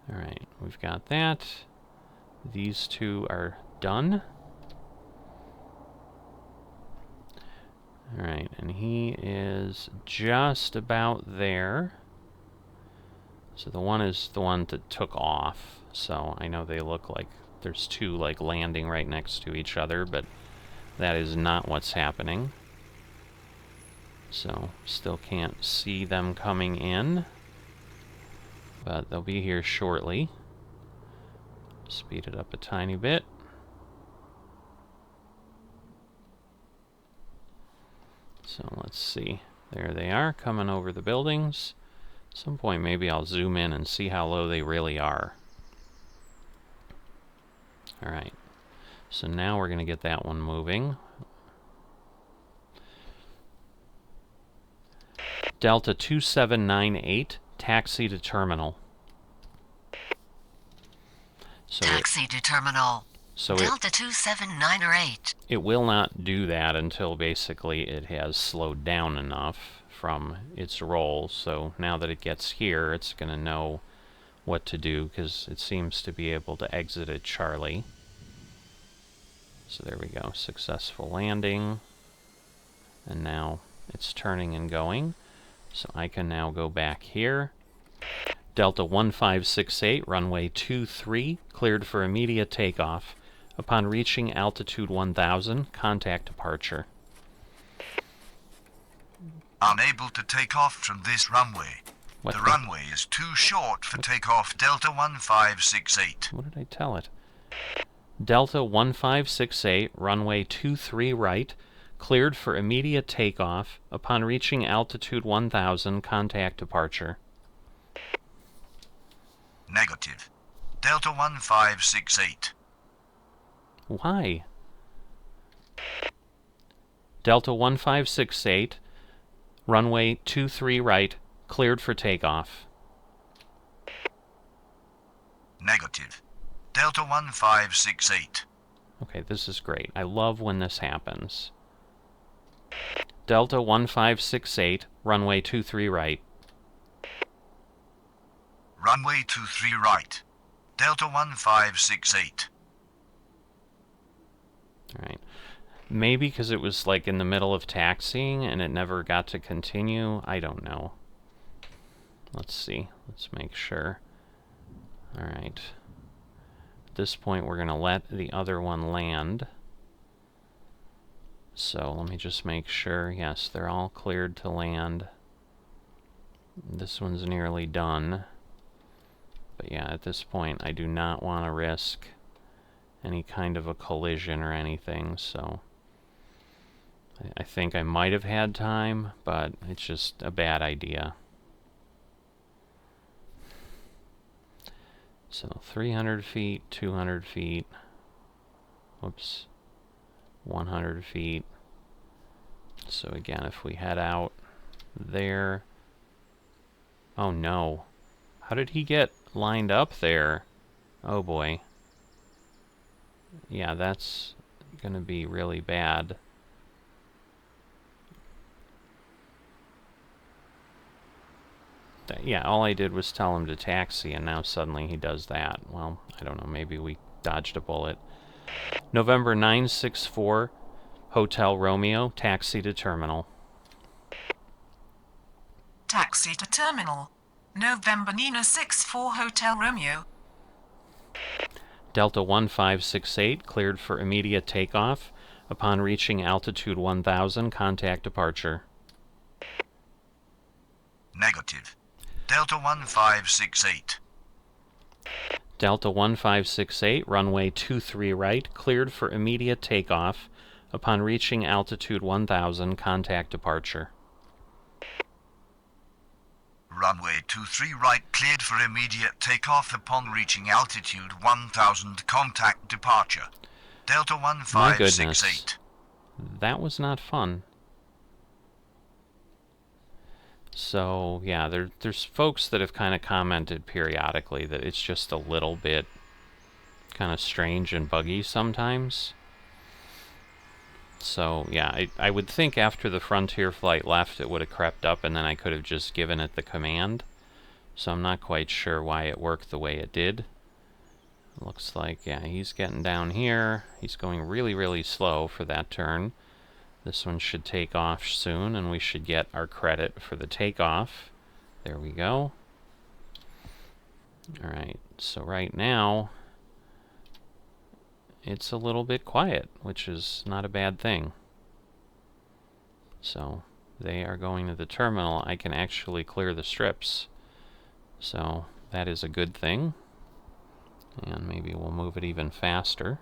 Alright, we've got that. These two are done. Alright, and he is just about there. So the one is the one that took off. So I know they look like there's two like landing right next to each other, but that is not what's happening. So still can't see them coming in, but they'll be here shortly. Speed it up a tiny bit. So let's see. There they are, coming over the buildings. At some point maybe I'll zoom in and see how low they really are. Alright. So now we're going to get that one moving. Delta 2798, taxi to terminal. So Taxi to terminal. So Delta 27908. it will not do that until basically it has slowed down enough from its roll. So now that it gets here, it's going to know what to do, because it seems to be able to exit at Charlie. So there we go, successful landing. And now it's turning and going. So I can now go back here. Delta 1568, runway 23, cleared for immediate takeoff. Upon reaching altitude 1000, contact departure. Unable to take off from this runway. What The runway is too short for takeoff. Delta 1568. What did I tell it? Delta 1568, runway 23 right, cleared for immediate takeoff. Upon reaching altitude 1000, contact departure. Negative. Delta 1568. Why? Delta 1568, runway 23 right, cleared for takeoff. Negative. Delta 1568. Okay, this is great. I love when this happens. Delta 1568, runway 23 right. Runway 23 right. Delta 1568. Alright. Maybe because it was like in the middle of taxiing and it never got to continue. I don't know. Let's see. Let's make sure. Alright. At this point, we're going to let the other one land. So let me just make sure. Yes, they're all cleared to land. This one's nearly done. But yeah, at this point, I do not want to risk any kind of a collision or anything, so I think I might have had time, but it's just a bad idea. So 300 feet, 200 feet, whoops, 100 feet. So again, if we head out there, oh no, how did he get lined up there? Oh boy. Yeah, that's gonna be really bad. Yeah, all I did was tell him to taxi, and now suddenly he does that. Well, I don't know, maybe we dodged a bullet. November 964, Hotel Romeo, taxi to terminal. Taxi to terminal. November Nina 64 Hotel Romeo. Delta 1568, cleared for immediate takeoff. Upon reaching altitude 1000, contact departure. Negative. Delta 1568. Delta 1568, runway 23 right, cleared for immediate takeoff. Upon reaching altitude 1000, contact departure. Runway 23 right cleared for immediate takeoff upon reaching altitude 1000, contact departure. Delta My goodness. 1568. That was not fun. So, yeah, there's folks that have kind of commented periodically that it's just a little bit kind of strange and buggy sometimes. So, yeah, I would think after the Frontier flight left it would have crept up and then I could have just given it the command. So I'm not quite sure why it worked the way it did. Looks like, yeah, he's getting down here. He's going really, really slow for that turn. This one should take off soon, and we should get our credit for the takeoff. There we go. Alright, so right now, it's a little bit quiet, which is not a bad thing. So, they are going to the terminal. I can actually clear the strips. So, that is a good thing. And maybe we'll move it even faster.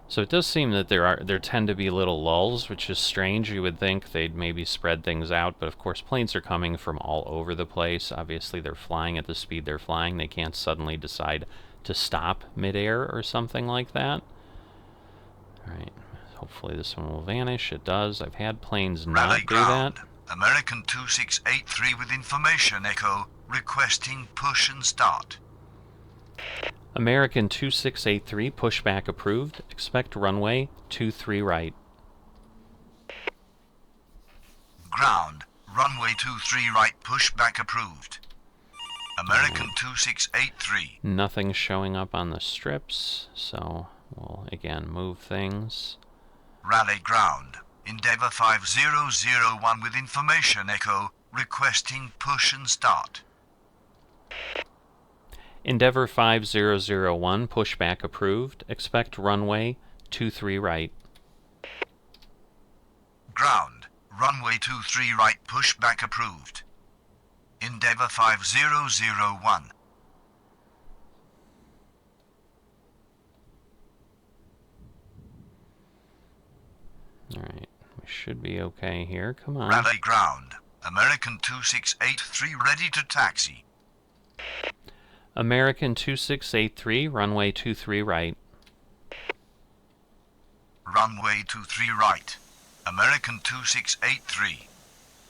So it does seem that there tend to be little lulls, which is strange. You would think they'd maybe spread things out, but of course planes are coming from all over the place. Obviously they're flying at the speed they're flying. They can't suddenly decide to stop midair or something like that. Alright, hopefully this one will vanish. It does. I've had planes not Rally do ground. that. American 2683 with information echo, requesting push and start. American 2683, pushback approved. Expect runway 23 right. Ground, runway 23 right, pushback approved. American 2683. Nothing showing up on the strips, so we'll again move things. Rally ground, Endeavour 5001 with information echo, requesting push and start. Endeavour 5001, pushback approved. Expect runway 23 right. Ground, runway 23 right, pushback approved. Endeavour 5001. Alright, we should be okay here. Come on. Rally ground, American 2683 ready to taxi. American 2683, runway 23 right. Runway 23 right, American 2683.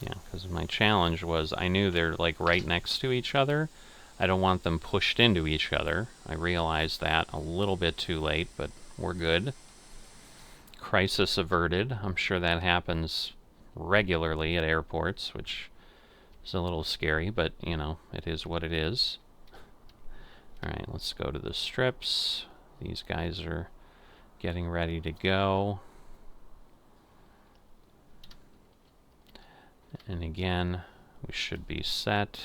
Yeah, because my challenge was I knew they're like right next to each other. I don't want them pushed into each other. I realized that a little bit too late, but we're good. Crisis averted. I'm sure that happens regularly at airports, which It's a little scary, but, you know, it is what it is. Alright, let's go to the strips. These guys are getting ready to go. And again, we should be set.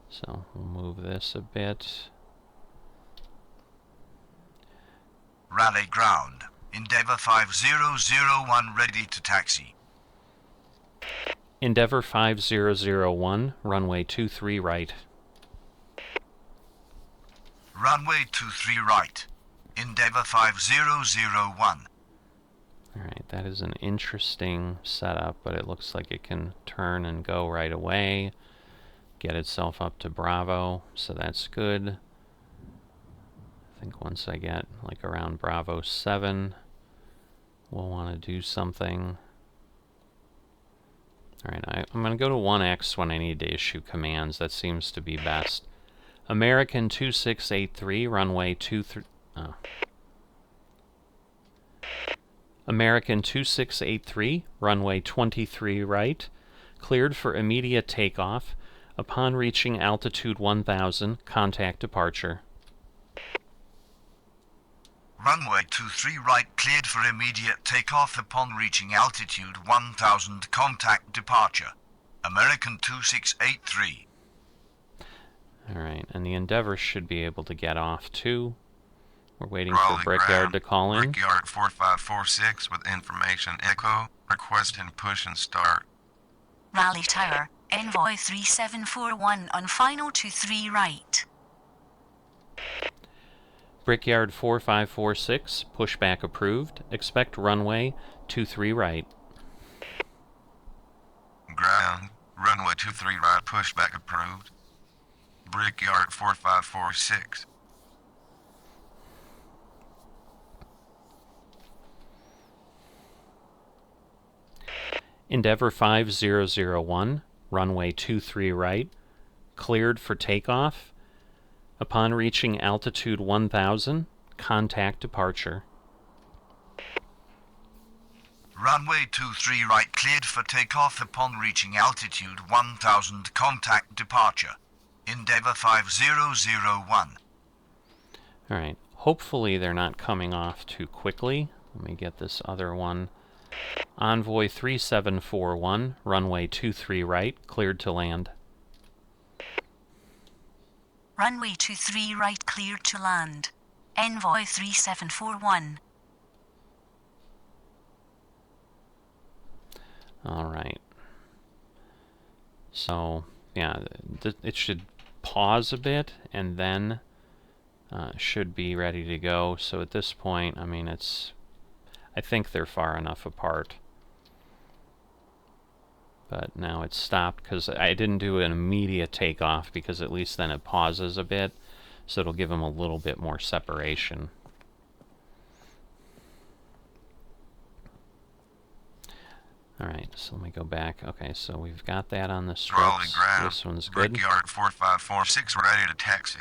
So we'll move this a bit. Rally ground. Endeavour 5001 ready to taxi. Endeavour 5001, runway 23 right. Runway 23 right. Endeavour 5001. Alright, that is an interesting setup, but it looks like it can turn and go right away. Get itself up to Bravo, so that's good. I think once I get like around Bravo 7, we'll want to do something. Alright, I'm going to go to 1X when I need to issue commands. That seems to be best. American 2683, runway 23... American 2683, runway 23 right, cleared for immediate takeoff. Upon reaching altitude 1000, contact departure. Runway 23 right cleared for immediate takeoff upon reaching altitude 1000, contact departure. American 2683. Alright, and the Endeavour should be able to get off too. We're waiting Raleigh for Brickyard ground. to call in. Brickyard 4546 with information echo. Requesting push and start. Raleigh Tower, Envoy 3741 on final 23 right. Brickyard 4546, pushback approved. Expect runway 23 right. Ground. Runway 23 right. Pushback approved. Brickyard 4546. Endeavour 5001, runway 23 right, cleared for takeoff. Upon reaching altitude 1000, contact departure. Runway 23 right cleared for takeoff upon reaching altitude 1000, contact departure. Endeavour 5001. Alright, hopefully they're not coming off too quickly. Let me get this other one. Envoy 3741, runway 23 right, cleared to land. Runway 23 right cleared to land. Envoy 3741. Alright. So, yeah, it should pause a bit and then should be ready to go. So at this point, I mean, I think they're far enough apart. But now it's stopped because I didn't do an immediate takeoff, because at least then it pauses a bit, so it'll give them a little bit more separation. Alright, so let me go back. Okay, so we've got that on the Raleigh strips. ground. This one's good. Brickyard 4546 ready to taxi.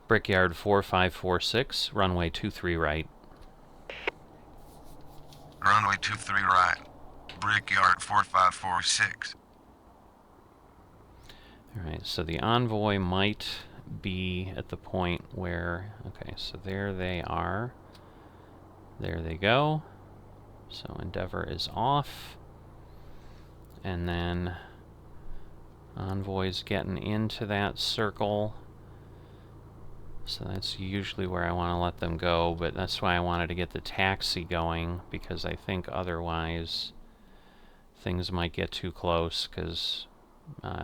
Brickyard 4546, runway 23 right. Runway 23 right. Brickyard 4546. Alright, so the Envoy might be at the point where... Okay, so there they are. There they go. So Endeavour is off. And then Envoy's getting into that circle. So that's usually where I want to let them go, but that's why I wanted to get the taxi going, because I think otherwise things might get too close, because,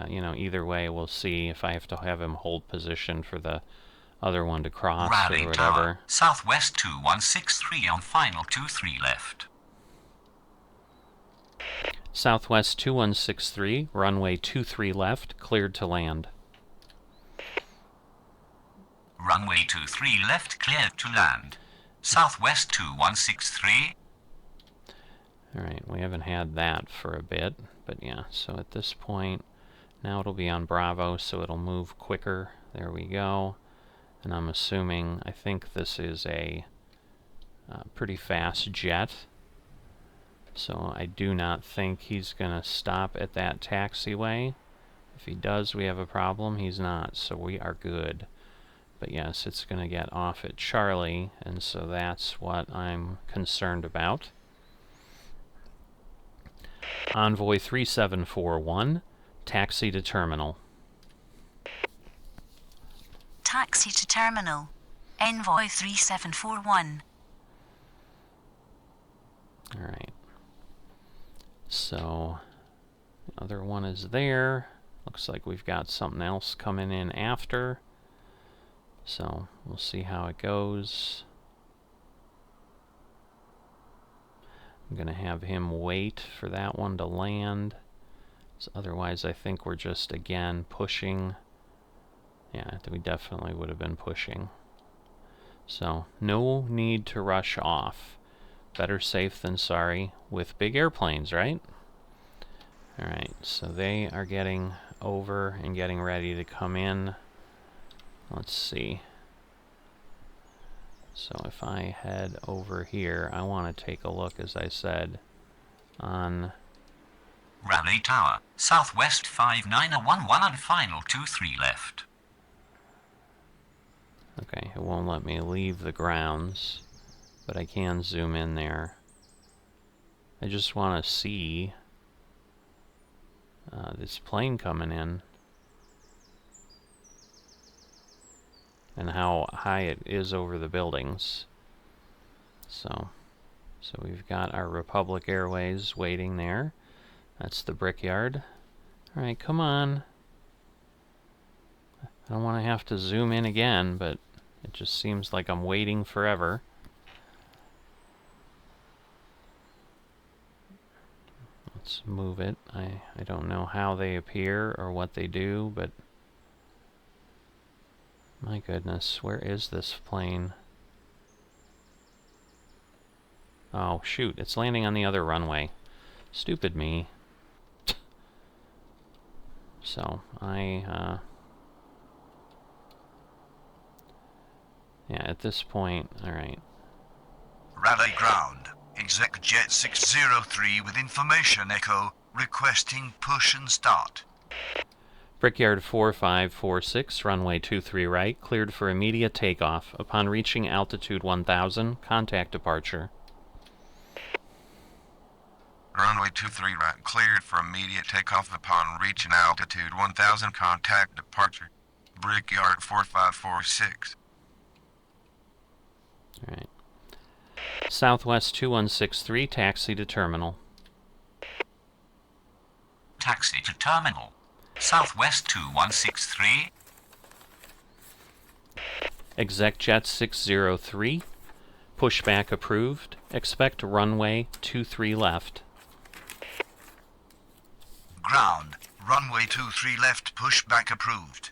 you know, either way we'll see if I have to have him hold position for the other one to cross Raleigh or Tower, whatever. Southwest 2163 on final 23 left. Southwest 2163, runway 23 left, cleared to land. Runway 23 left cleared to land. Southwest 2163. Alright, we haven't had that for a bit, but yeah, so at this point, now it'll be on Bravo, so it'll move quicker. There we go. And I'm assuming, I think this is a pretty fast jet. So I do not think he's going to stop at that taxiway. If he does, we have a problem. He's not, so we are good. But yes, it's going to get off at Charlie, and so that's what I'm concerned about. Envoy 3741, taxi to terminal. Taxi to terminal. Envoy 3741. Alright. So, the other one is there. Looks like we've got something else coming in after. So, we'll see how it goes. I'm going to have him wait for that one to land. So otherwise, I think we're just, again, pushing. Yeah, we definitely would have been pushing. So, no need to rush off. Better safe than sorry with big airplanes, right? Alright, so they are getting over and getting ready to come in. Let's see. So if I head over here, I want to take a look, as I said, on Raleigh Tower, southwest 5911 and final 23 left. Okay, it won't let me leave the grounds, but I can zoom in there. I just want to see this plane coming in and how high it is over the buildings. So we've got our Republic Airways waiting there. That's the Brickyard. Alright, come on. I don't want to have to zoom in again, but it just seems like I'm waiting forever. Let's move it. I don't know how they appear or what they do, but my goodness, where is this plane? Oh, shoot, it's landing on the other runway. Stupid me. So, yeah, at this point, alright. Raleigh ground. Exec Jet 603 with information echo requesting push and start. Brickyard 4546, runway 23 right, cleared for immediate takeoff. Upon reaching altitude 1000, contact departure. Runway 23 right, cleared for immediate takeoff upon reaching altitude 1000, contact departure. Brickyard 4546. Alright. Southwest 2163, taxi to terminal. Taxi to terminal, southwest 2163. Exec Jet 603, pushback approved. Expect runway 23 left. Ground. Runway 23 left, pushback approved.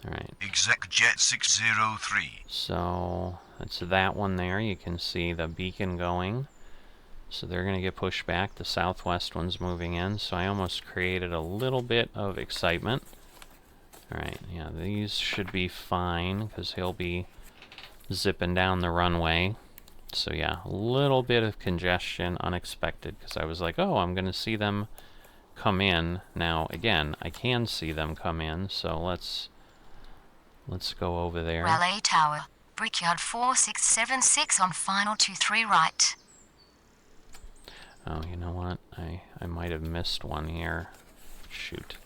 Alright. Exec Jet 603. So that's that one there. You can see the beacon going. So they're going to get pushed back. The southwest one's moving in. So I almost created a little bit of excitement. Alright, yeah, these should be fine because he'll be zipping down the runway. So yeah, a little bit of congestion, unexpected, because I was like, oh, I'm going to see them come in. Now, again, I can see them come in, so let's go over there. Raleigh Tower. Brickyard 4676 on final 23 right. Oh, you know what? I might have missed one here. Shoot.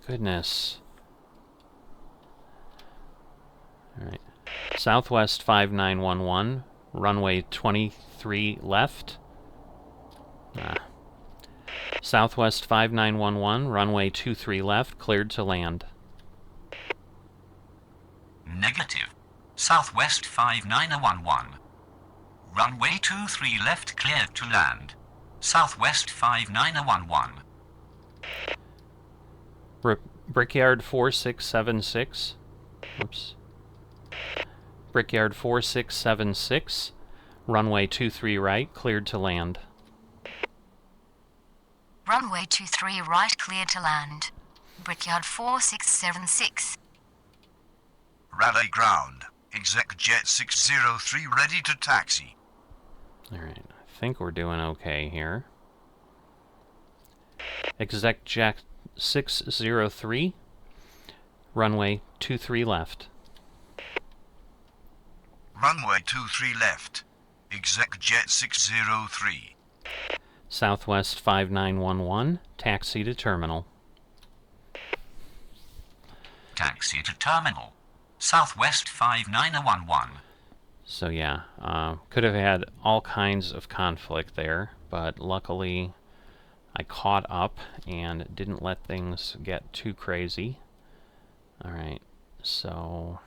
Goodness. Alright. Southwest 5911, runway 23 left. Southwest 5911, runway 23 left, cleared to land. Negative. Southwest 5911. Runway 23 left, cleared to land. Southwest 5911. Brickyard 4676. Oops. Brickyard 4676. Runway 23 right, cleared to land. Runway 23 right, cleared to land. Brickyard 4676. Raleigh ground. Exec Jet 603 ready to taxi. Alright, I think we're doing okay here. Exec Jet 603, runway 23 left. Runway 23 left. Exec Jet 603. Southwest 5911, taxi to terminal. Taxi to terminal. Southwest 5911. So yeah, could have had all kinds of conflict there, but luckily I caught up and didn't let things get too crazy. Alright, so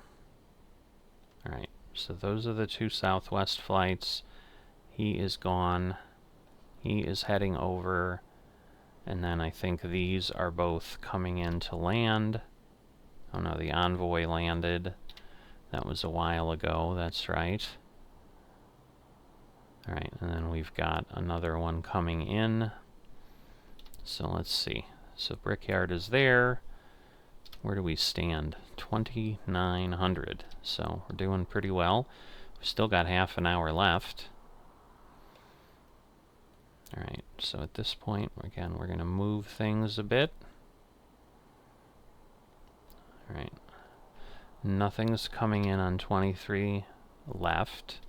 those are the two Southwest flights. He is gone. He is heading over, and then I think these are both coming in to land. Oh no, the Envoy landed. That was a while ago, that's right. Alright, and then we've got another one coming in. So let's see. So Brickyard is there. Where do we stand? 2,900. So we're doing pretty well. We've still got half an hour left. Alright, so at this point, again, we're going to move things a bit. Alright. Nothing's coming in on 23 left.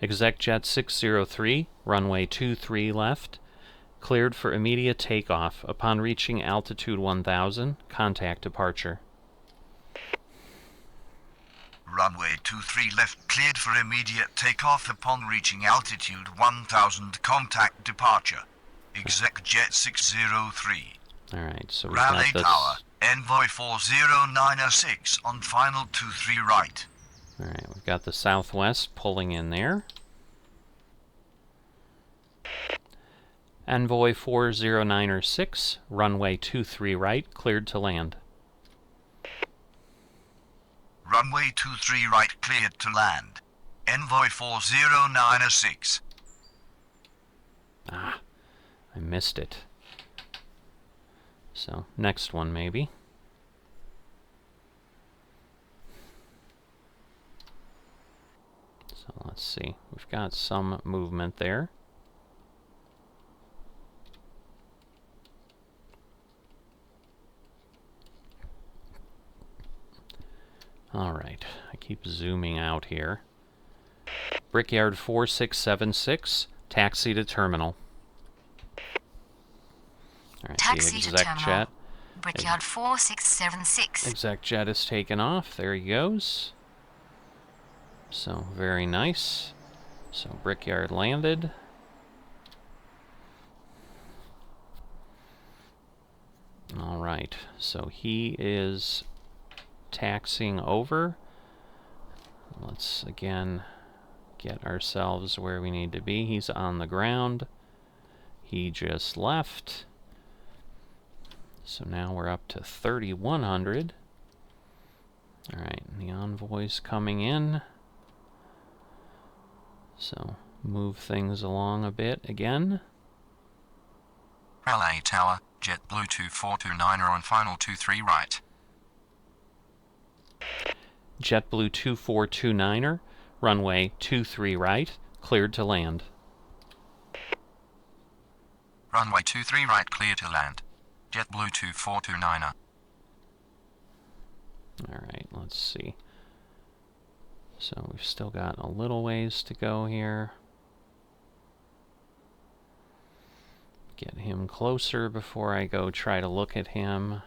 Exec Jet 603, runway 23 left. Cleared for immediate takeoff. Upon reaching altitude 1000, contact departure. Runway 23 left cleared for immediate takeoff upon reaching altitude 1000, contact departure. Exec Jet 603. Alright, so we've Raleigh got this. Tower, Envoy 40906 on final 23 right. Alright, we've got the Southwest pulling in there. Envoy 40906, runway 23 right, cleared to land. Runway 23 right cleared to land. Envoy 40906. Ah, I missed it. So, next one maybe. So let's see. We've got some movement there. Alright, I keep zooming out here. Brickyard 4676, taxi to terminal. Alright, Taxi the to exec terminal. jet. Brickyard 4676. Exec jet is taken off. There he goes. So, very nice. So, Brickyard landed. Alright, so he is taxiing over. Let's again get ourselves where we need to be. He's on the ground. He just left. So now we're up to 3,100. Alright, the Envoy's coming in. So, move things along a bit again. Raleigh Tower, JetBlue 2429er on final 23 right. JetBlue 2429er, runway 23 right, cleared to land. Runway 23 right clear to land. JetBlue 2429er. Alright, let's see. So we've still got a little ways to go here. Get him closer before I go try to look at him.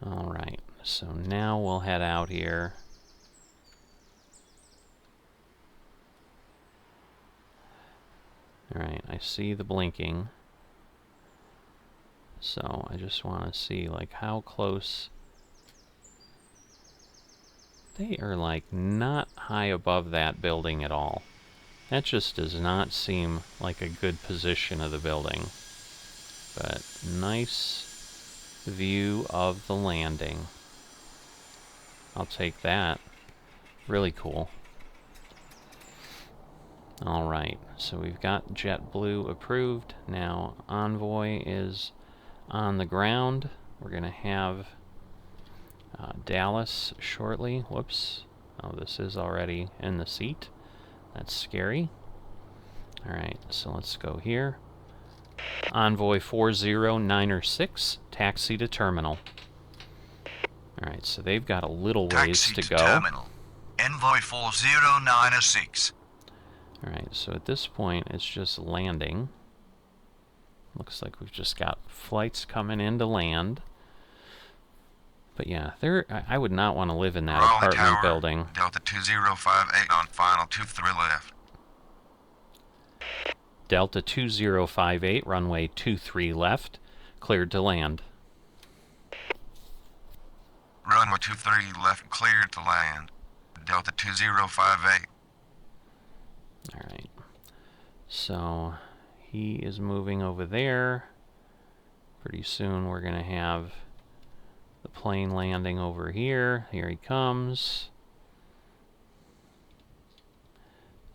Alright, so now we'll head out here. Alright, I see the blinking. So I just want to see, like, how close... They are, like, not high above that building at all. That just does not seem like a good position of the building. But nice view of the landing. I'll take that. Really cool. Alright, so we've got JetBlue approved. Now Envoy is on the ground. We're going to have Dallas shortly. Whoops. Oh, this is already in the seat. That's scary. Alright, so let's go here. Envoy 4096, taxi to terminal. Alright, so they've got a little ways Taxi to go. terminal. Envoy 4096. Alright, so at this point it's just landing. Looks like we've just got flights coming in to land. But yeah, I would not want to live in that Raleigh apartment Tower, building. Delta 2058 on final 23 left. Delta 2058, runway 23 left, cleared to land. Runway 23 left cleared to land. Delta 2058. Alright, so he is moving over there. Pretty soon we're going to have the plane landing over here. Here he comes.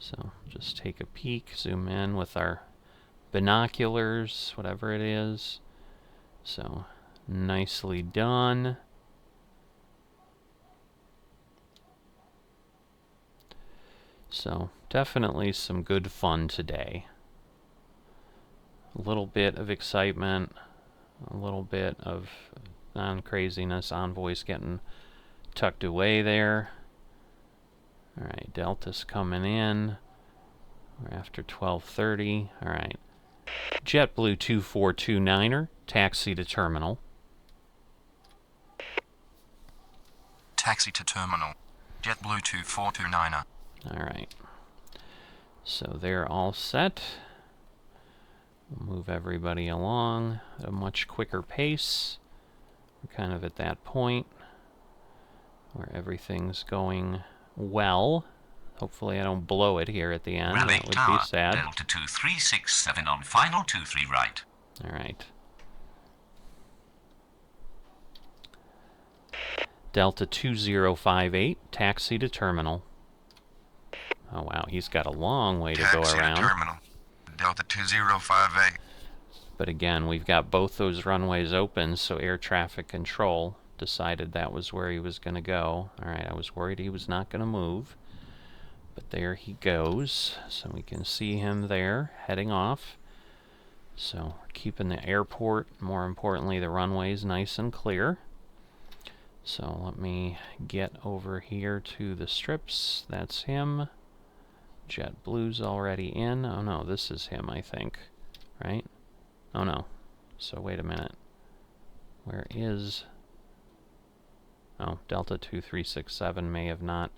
So just take a peek, zoom in with our binoculars, whatever it is. So nicely done. So definitely some good fun today. A little bit of excitement, a little bit of non-craziness. Envoy's getting tucked away there. Alright, Delta's coming in. We're after 12:30. Alright. JetBlue 2429er, taxi to terminal. Taxi to terminal. JetBlue 2429er. Alright. So they're all set. We'll move everybody along at a much quicker pace. We're kind of at that point where everything's going well. Hopefully I don't blow it here at the end. Raleigh That would Tower, be sad. Delta 2367 on final 23 right. Alright. Delta 2058, taxi to terminal. Oh wow, he's got a long way to go Taxi around. to terminal. Delta 2058. But again, we've got both those runways open, so air traffic control decided that was where he was going to go. Alright, I was worried he was not going to move. But there he goes. So we can see him there, heading off. So we're keeping the airport, more importantly the runways, nice and clear. So let me get over here to the strips. That's him. JetBlue's already in. Oh no, this is him, I think. Right? Oh no. So wait a minute. Where is... Oh, Delta 2367 may have not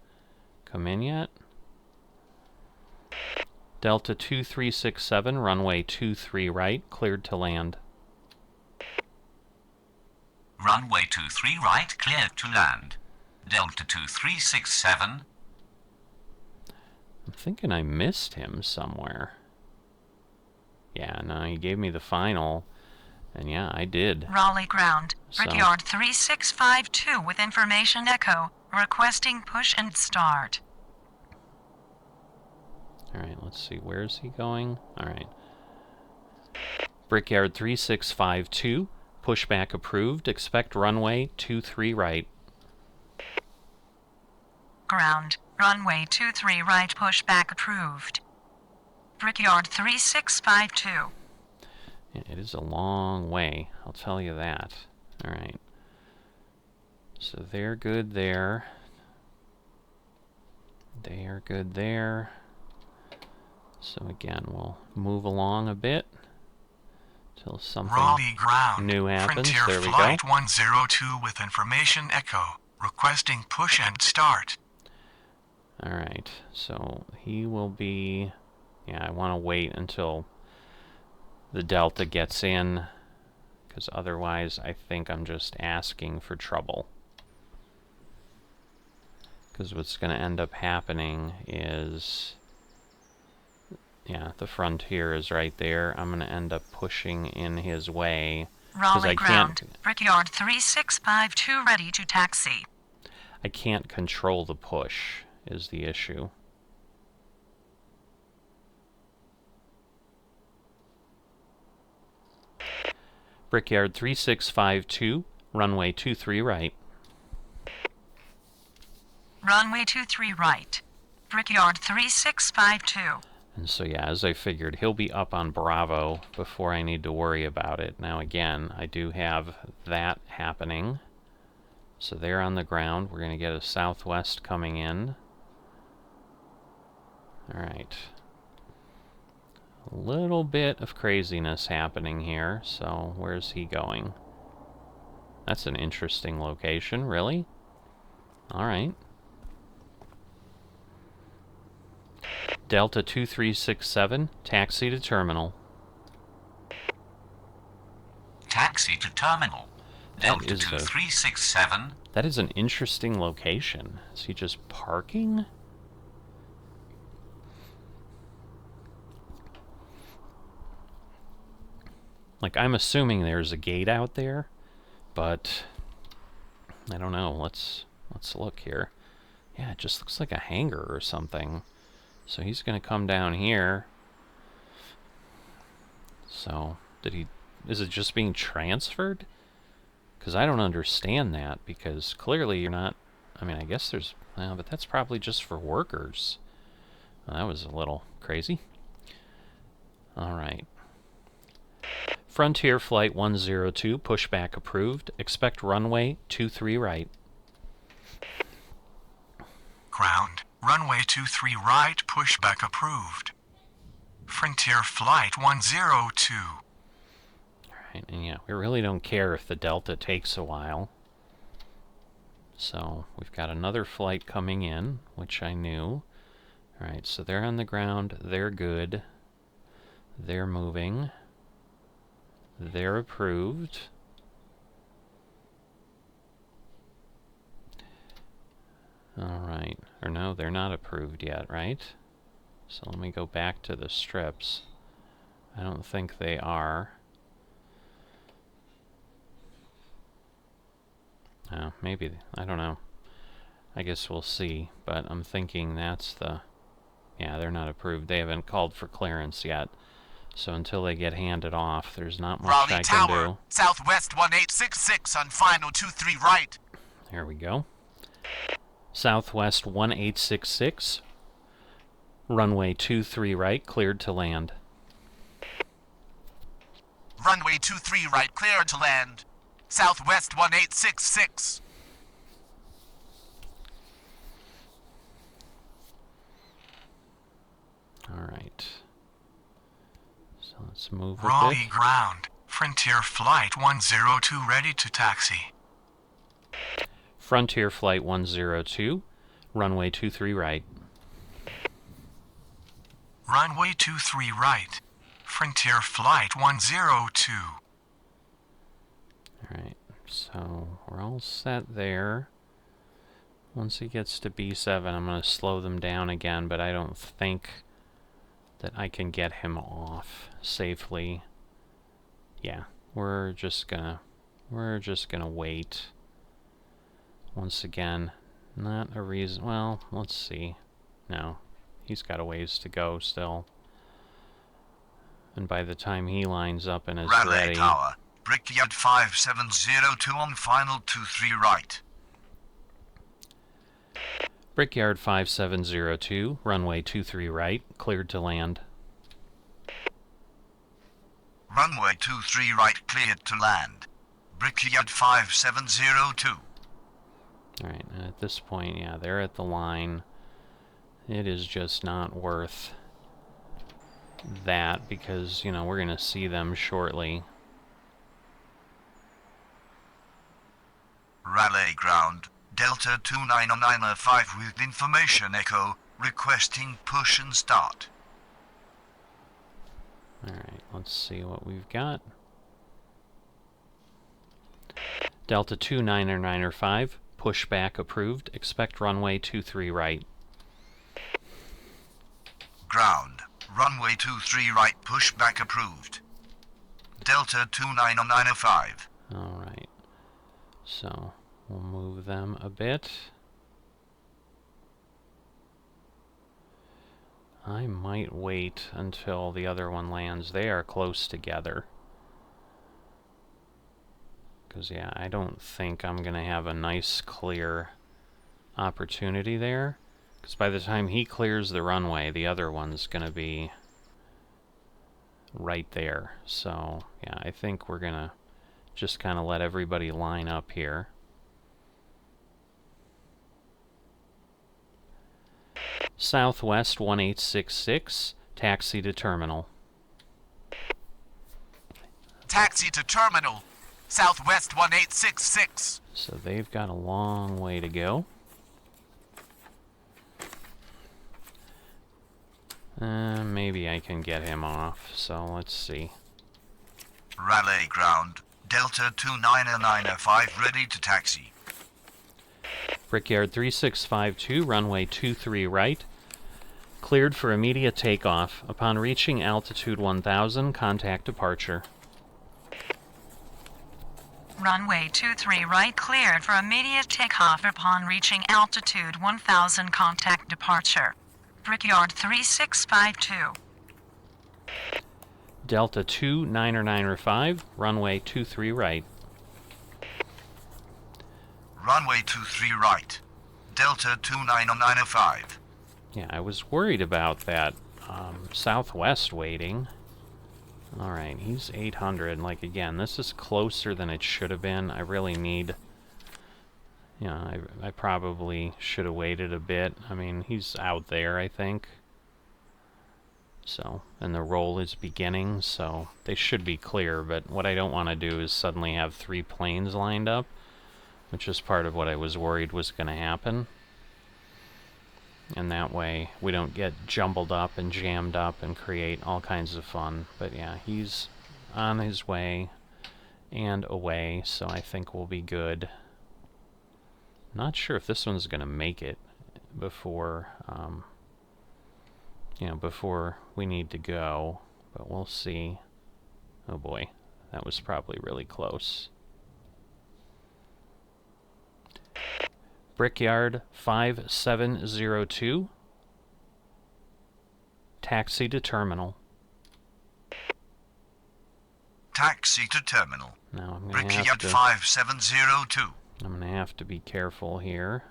come in yet. Delta 2367, runway 23 right, cleared to land. Runway 23 right, cleared to land. Delta 2367. I'm thinking I missed him somewhere. Yeah, no, he gave me the final, and yeah, I did. Raleigh ground. So- Brickyard 3652 with information echo. Requesting push and start. Alright, let's see, where is he going? Alright. Brickyard 3652, pushback approved, expect runway 23 right. Ground. Runway 23 right pushback approved. Brickyard 3652. Yeah, it is a long way, I'll tell you that. Alright. So they're good there. They are good there. So again, we'll move along a bit till something Raleigh ground. new happens. Frontier There we go. flight 102 with information echo. Requesting push and start. Alright, so he will be... Yeah, I want to wait until the Delta gets in, because otherwise I think I'm just asking for trouble. Because what's going to end up happening is... Yeah, the Frontier is right there. I'm going to end up pushing in his way. Raleigh I ground. can't- Brickyard 3652 ready to taxi. I can't control the push, is the issue. Brickyard 3652, runway 23 right. Runway 23 right. Brickyard 3652. And so yeah, as I figured, he'll be up on Bravo before I need to worry about it. Now again, I do have that happening. So they're on the ground. We're going to get a southwest coming in. Alright. A little bit of craziness happening here. So where's he going? That's an interesting location, really? Alright. Delta 2367, taxi to terminal. Taxi to terminal. Delta That is 2367. That is an interesting location. Is he just parking? Like, I'm assuming there's a gate out there, but I don't know. Let's look here. Yeah, it just looks like a hangar or something. So he's going to come down here. So, is it just being transferred? Because I don't understand that, because clearly you're not, I mean, I guess there's, well, but that's probably just for workers. Well, that was a little crazy. Alright. Frontier Flight 102, pushback approved. Expect runway 23 right. Ground. Runway 23 right, pushback approved. Frontier Flight 102. Alright, and yeah, we really don't care if the Delta takes a while. So, we've got another flight coming in, which I knew. Alright, so they're on the ground, they're good. They're moving. They're approved. Alright, or no, they're not approved yet, right? So let me go back to the strips. I don't think they are. Maybe, I don't know. I guess we'll see, but I'm thinking that's the... Yeah, they're not approved. They haven't called for clearance yet. So until they get handed off, there's not much Raleigh I can Tower, do. Southwest 1866 on final 23 right. There we go. Southwest 1866. Runway 23 right, cleared to land. Runway 23 right, cleared to land. Southwest 1866. Alright. So let's move a Raleigh bit. ground. Frontier Flight 102 ready to taxi. Frontier Flight 102, runway 23 right. Runway 23 right. Frontier Flight 102. Alright, so we're all set there. Once he gets to B7, I'm going to slow them down again, but I don't think that I can get him off safely. Yeah, we're just gonna wait. Once again, not a reason. Well, let's see. No, he's got a ways to go still. And by the time he lines up and is Raleigh ready... Tower, Brickyard 5702 on final 23 right. Brickyard 5702, runway 23 right, cleared to land. Runway 23 right, cleared to land. Brickyard 5702. Alright, and at this point, yeah, they're at the line. It is just not worth that because, you know, we're going to see them shortly. Raleigh ground, Delta 29905 with information echo, requesting push and start. Alright, let's see what we've got. Delta 29905, pushback approved, expect runway 23 right. Ground, runway 23 right, pushback approved. Delta 29905. Alright, so we'll move them a bit. I might wait until the other one lands. They are close together. Because, yeah, I don't think I'm going to have a nice, clear opportunity there, because by the time he clears the runway, the other one's going to be right there. So, yeah, I think we're going to just kind of let everybody line up here. Southwest 1866, taxi to terminal. Taxi to terminal. Southwest 1866. So they've got a long way to go. Maybe I can get him off, so let's see. Raleigh ground. Delta 29905 ready to taxi. Brickyard 3652, runway 23 right. Cleared for immediate takeoff. Upon reaching altitude 1000, contact departure. Runway 23 right cleared for immediate takeoff upon reaching altitude 1000, contact departure. Brickyard 3652. Delta 29905, runway 23 right. Runway 23 right. Delta 29905. Yeah, I was worried about that Southwest waiting. Alright, he's 800. Like, again, this is closer than it should have been. I really need... Yeah, I probably should have waited a bit. I mean, he's out there, I think. So, and the roll is beginning, so they should be clear. But what I don't want to do is suddenly have 3 planes lined up, which is part of what I was worried was going to happen. And that way we don't get jumbled up and jammed up and create all kinds of fun. But yeah, he's on his way and away, so I think we'll be good. Not sure if this one's going to make it before, you know, before we need to go, but we'll see. Oh boy, that was probably really close. Brickyard 5702. Taxi to terminal. Taxi to terminal. Now I'm going to have Brickyard to... 5702. I'm going to have to be careful here.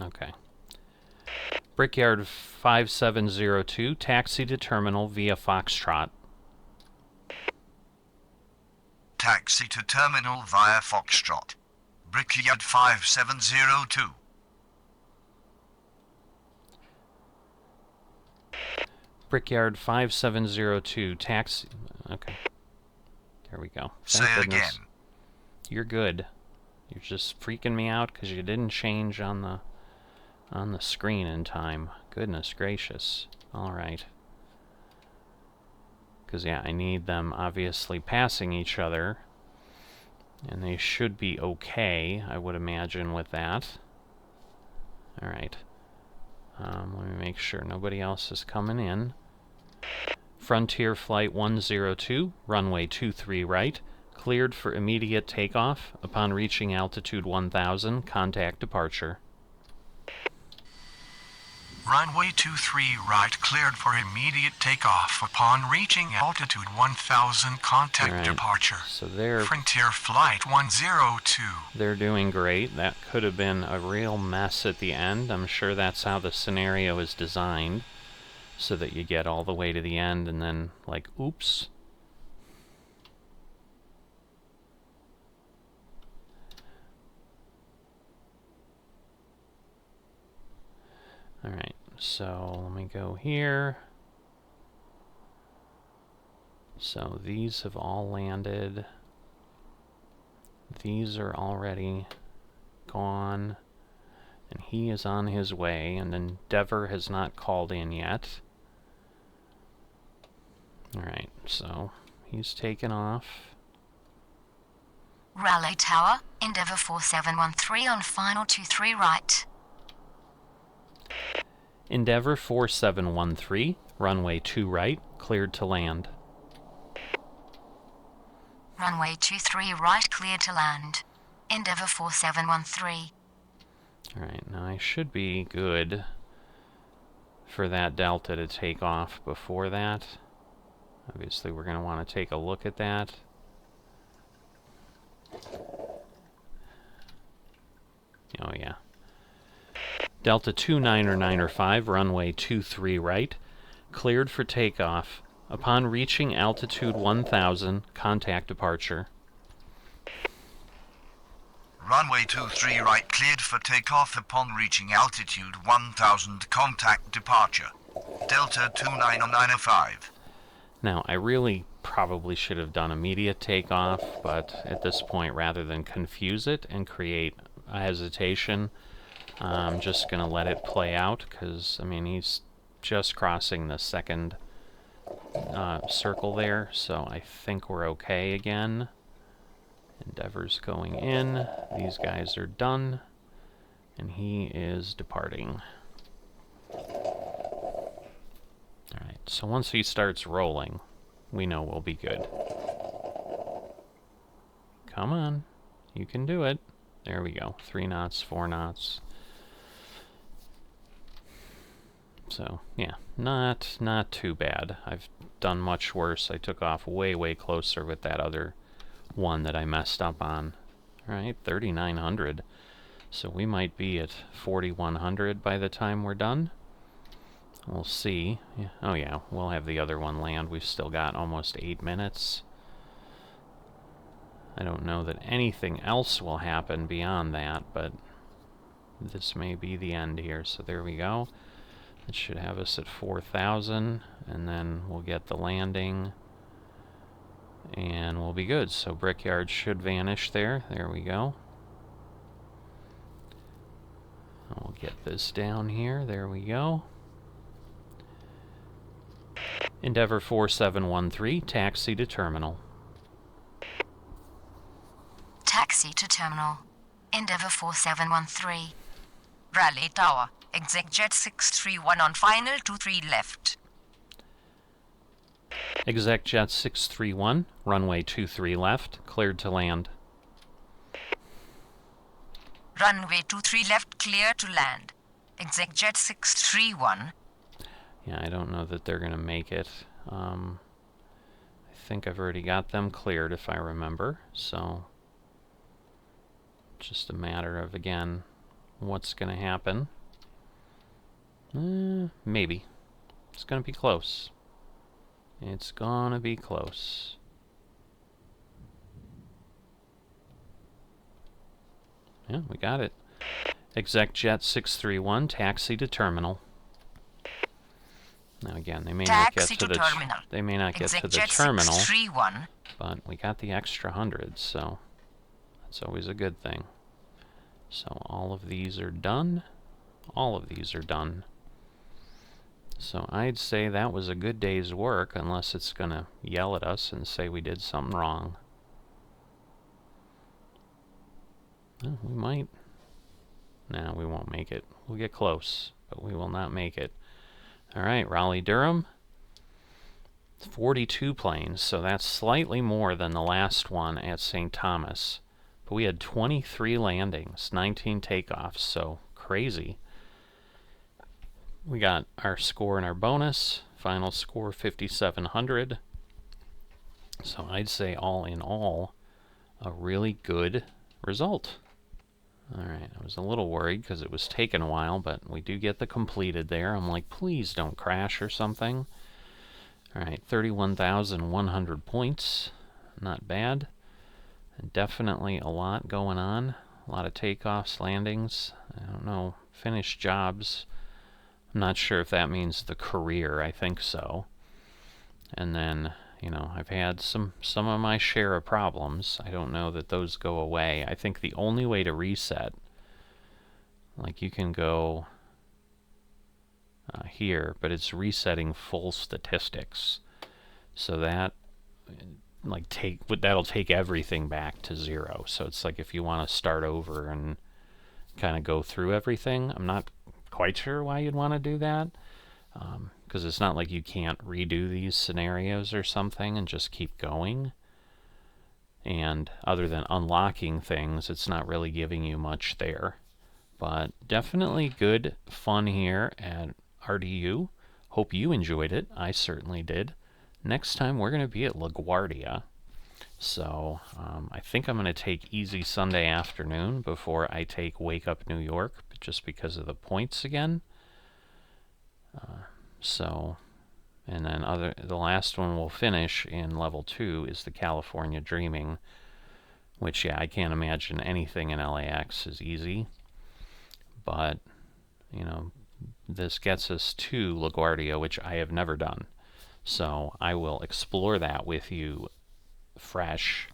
Okay. Brickyard 5702, taxi to terminal via Foxtrot. Taxi to terminal via Foxtrot. Brickyard 5702. Brickyard 5702, taxi... Okay. There we go. Say it again. You're good. You're just freaking me out because you didn't change on the screen in time. Goodness gracious. Alright. Because, yeah, I need them obviously passing each other. And they should be okay, I would imagine, with that. Alright. Let me make sure nobody else is coming in. Frontier Flight 102, runway 23 right. Cleared for immediate takeoff. Upon reaching altitude 1000, contact departure. Runway 23 right cleared for immediate takeoff upon reaching altitude 1000, contact departure. So they're... Frontier Flight 102. They're doing great. That could have been a real mess at the end. I'm sure that's how the scenario is designed. So that you get all the way to the end and then, like, oops. Alright, so let me go here. So these have all landed. These are already gone. And he is on his way, and Endeavor has not called in yet. Alright, so he's taken off. Raleigh Tower, Endeavour 4713 on final 23 right. Endeavour 4713, runway 2 right, cleared to land. Runway 23 right, cleared to land. Endeavour 4713. Alright, now I should be good for that Delta to take off before that. Obviously, we're going to want to take a look at that. Oh, yeah. Delta 299er5, runway 23 right, cleared for takeoff. Upon reaching altitude 1000, contact departure. Runway 23 right cleared for takeoff upon reaching altitude 1000, contact departure. Delta 29905. Now, I really probably should have done immediate takeoff, but at this point, rather than confuse it and create a hesitation, I'm just going to let it play out, because, I mean, he's just crossing the second circle there, so I think we're okay again. Endeavor's going in, these guys are done, and he is departing. Alright, so once he starts rolling, we know we'll be good. Come on, you can do it. There we go, 3 knots, 4 knots. So, yeah, not too bad. I've done much worse. I took off way closer with that other one that I messed up on. Alright, 3,900. So we might be at 4,100 by the time we're done. We'll see. Yeah. Oh yeah, we'll have the other one land. We've still got almost 8 minutes. I don't know that anything else will happen beyond that, but this may be the end here. So there we go. It should have us at 4,000, and then we'll get the landing, and we'll be good. So Brickyard should vanish there. There we go. We'll get this down here. There we go. Endeavor 4713, taxi to terminal. Taxi to terminal. Endeavor 4713. Raleigh Tower. Exec Jet 631 on final 23 left. Exec Jet 631, runway 23 left, cleared to land. Runway 23 left, clear to land. Exec Jet 631. Yeah, I don't know that they're going to make it. I think I've already got them cleared if I remember, so just a matter of, again, what's going to happen. Maybe. It's going to be close. It's going to be close. Yeah, we got it. Exec Jet 631, taxi to terminal. Now again, they may not get to the terminal. They may not get to the terminal, but we got the extra 100, so that's always a good thing. So all of these are done. All of these are done. So I'd say that was a good day's work, unless it's going to yell at us and say we did something wrong. Well, we might. No, we won't make it. We'll get close, but we will not make it. Alright, Raleigh-Durham. 42 planes, so that's slightly more than the last one at St. Thomas. But we had 23 landings, 19 takeoffs, so crazy. We got our score and our bonus. Final score 5,700. So I'd say all in all, a really good result. Alright, I was a little worried because it was taking a while, but we do get the completed there. I'm like, please don't crash or something. Alright, 31,100 points. Not bad. And definitely a lot going on. A lot of takeoffs, landings. I don't know, finished jobs. I'm not sure if that means the career. I think so. And then, you know, I've had some of my share of problems. I don't know that those go away. I think the only way to reset, like you can go here, but it's resetting full statistics. So that, like, that'll take everything back to 0. So it's like if you want to start over and kind of go through everything. I'm not quite sure why you'd want to do that, because it's not like you can't redo these scenarios or something and just keep going. And other than unlocking things, it's not really giving you much there. But definitely good fun here at RDU. Hope you enjoyed it. I certainly did. Next time we're going to be at LaGuardia. So I think I'm going to take easy Sunday afternoon before I take Wake Up New York, just because of the points again. And then the last one we'll finish in level 2 is the California Dreaming, which, yeah, I can't imagine anything in LAX is easy. But, you know, this gets us to LaGuardia, which I have never done. So I will explore that with you fresh,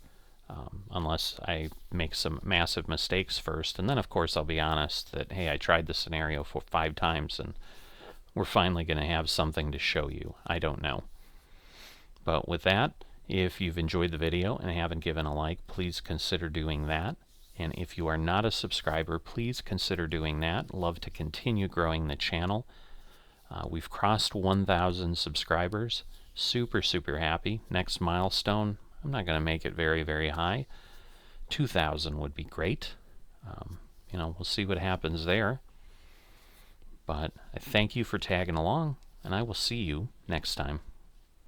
unless I make some massive mistakes first. And then, of course, I'll be honest that, hey, I tried the scenario for 5 times, and we're finally going to have something to show you. I don't know. But with that, if you've enjoyed the video and haven't given a like, please consider doing that. And if you are not a subscriber, please consider doing that. Love to continue growing the channel. We've crossed 1,000 subscribers. Super, super happy. Next milestone, I'm not going to make it very, very high. 2,000 would be great. You know, we'll see what happens there. But I thank you for tagging along, and I will see you next time.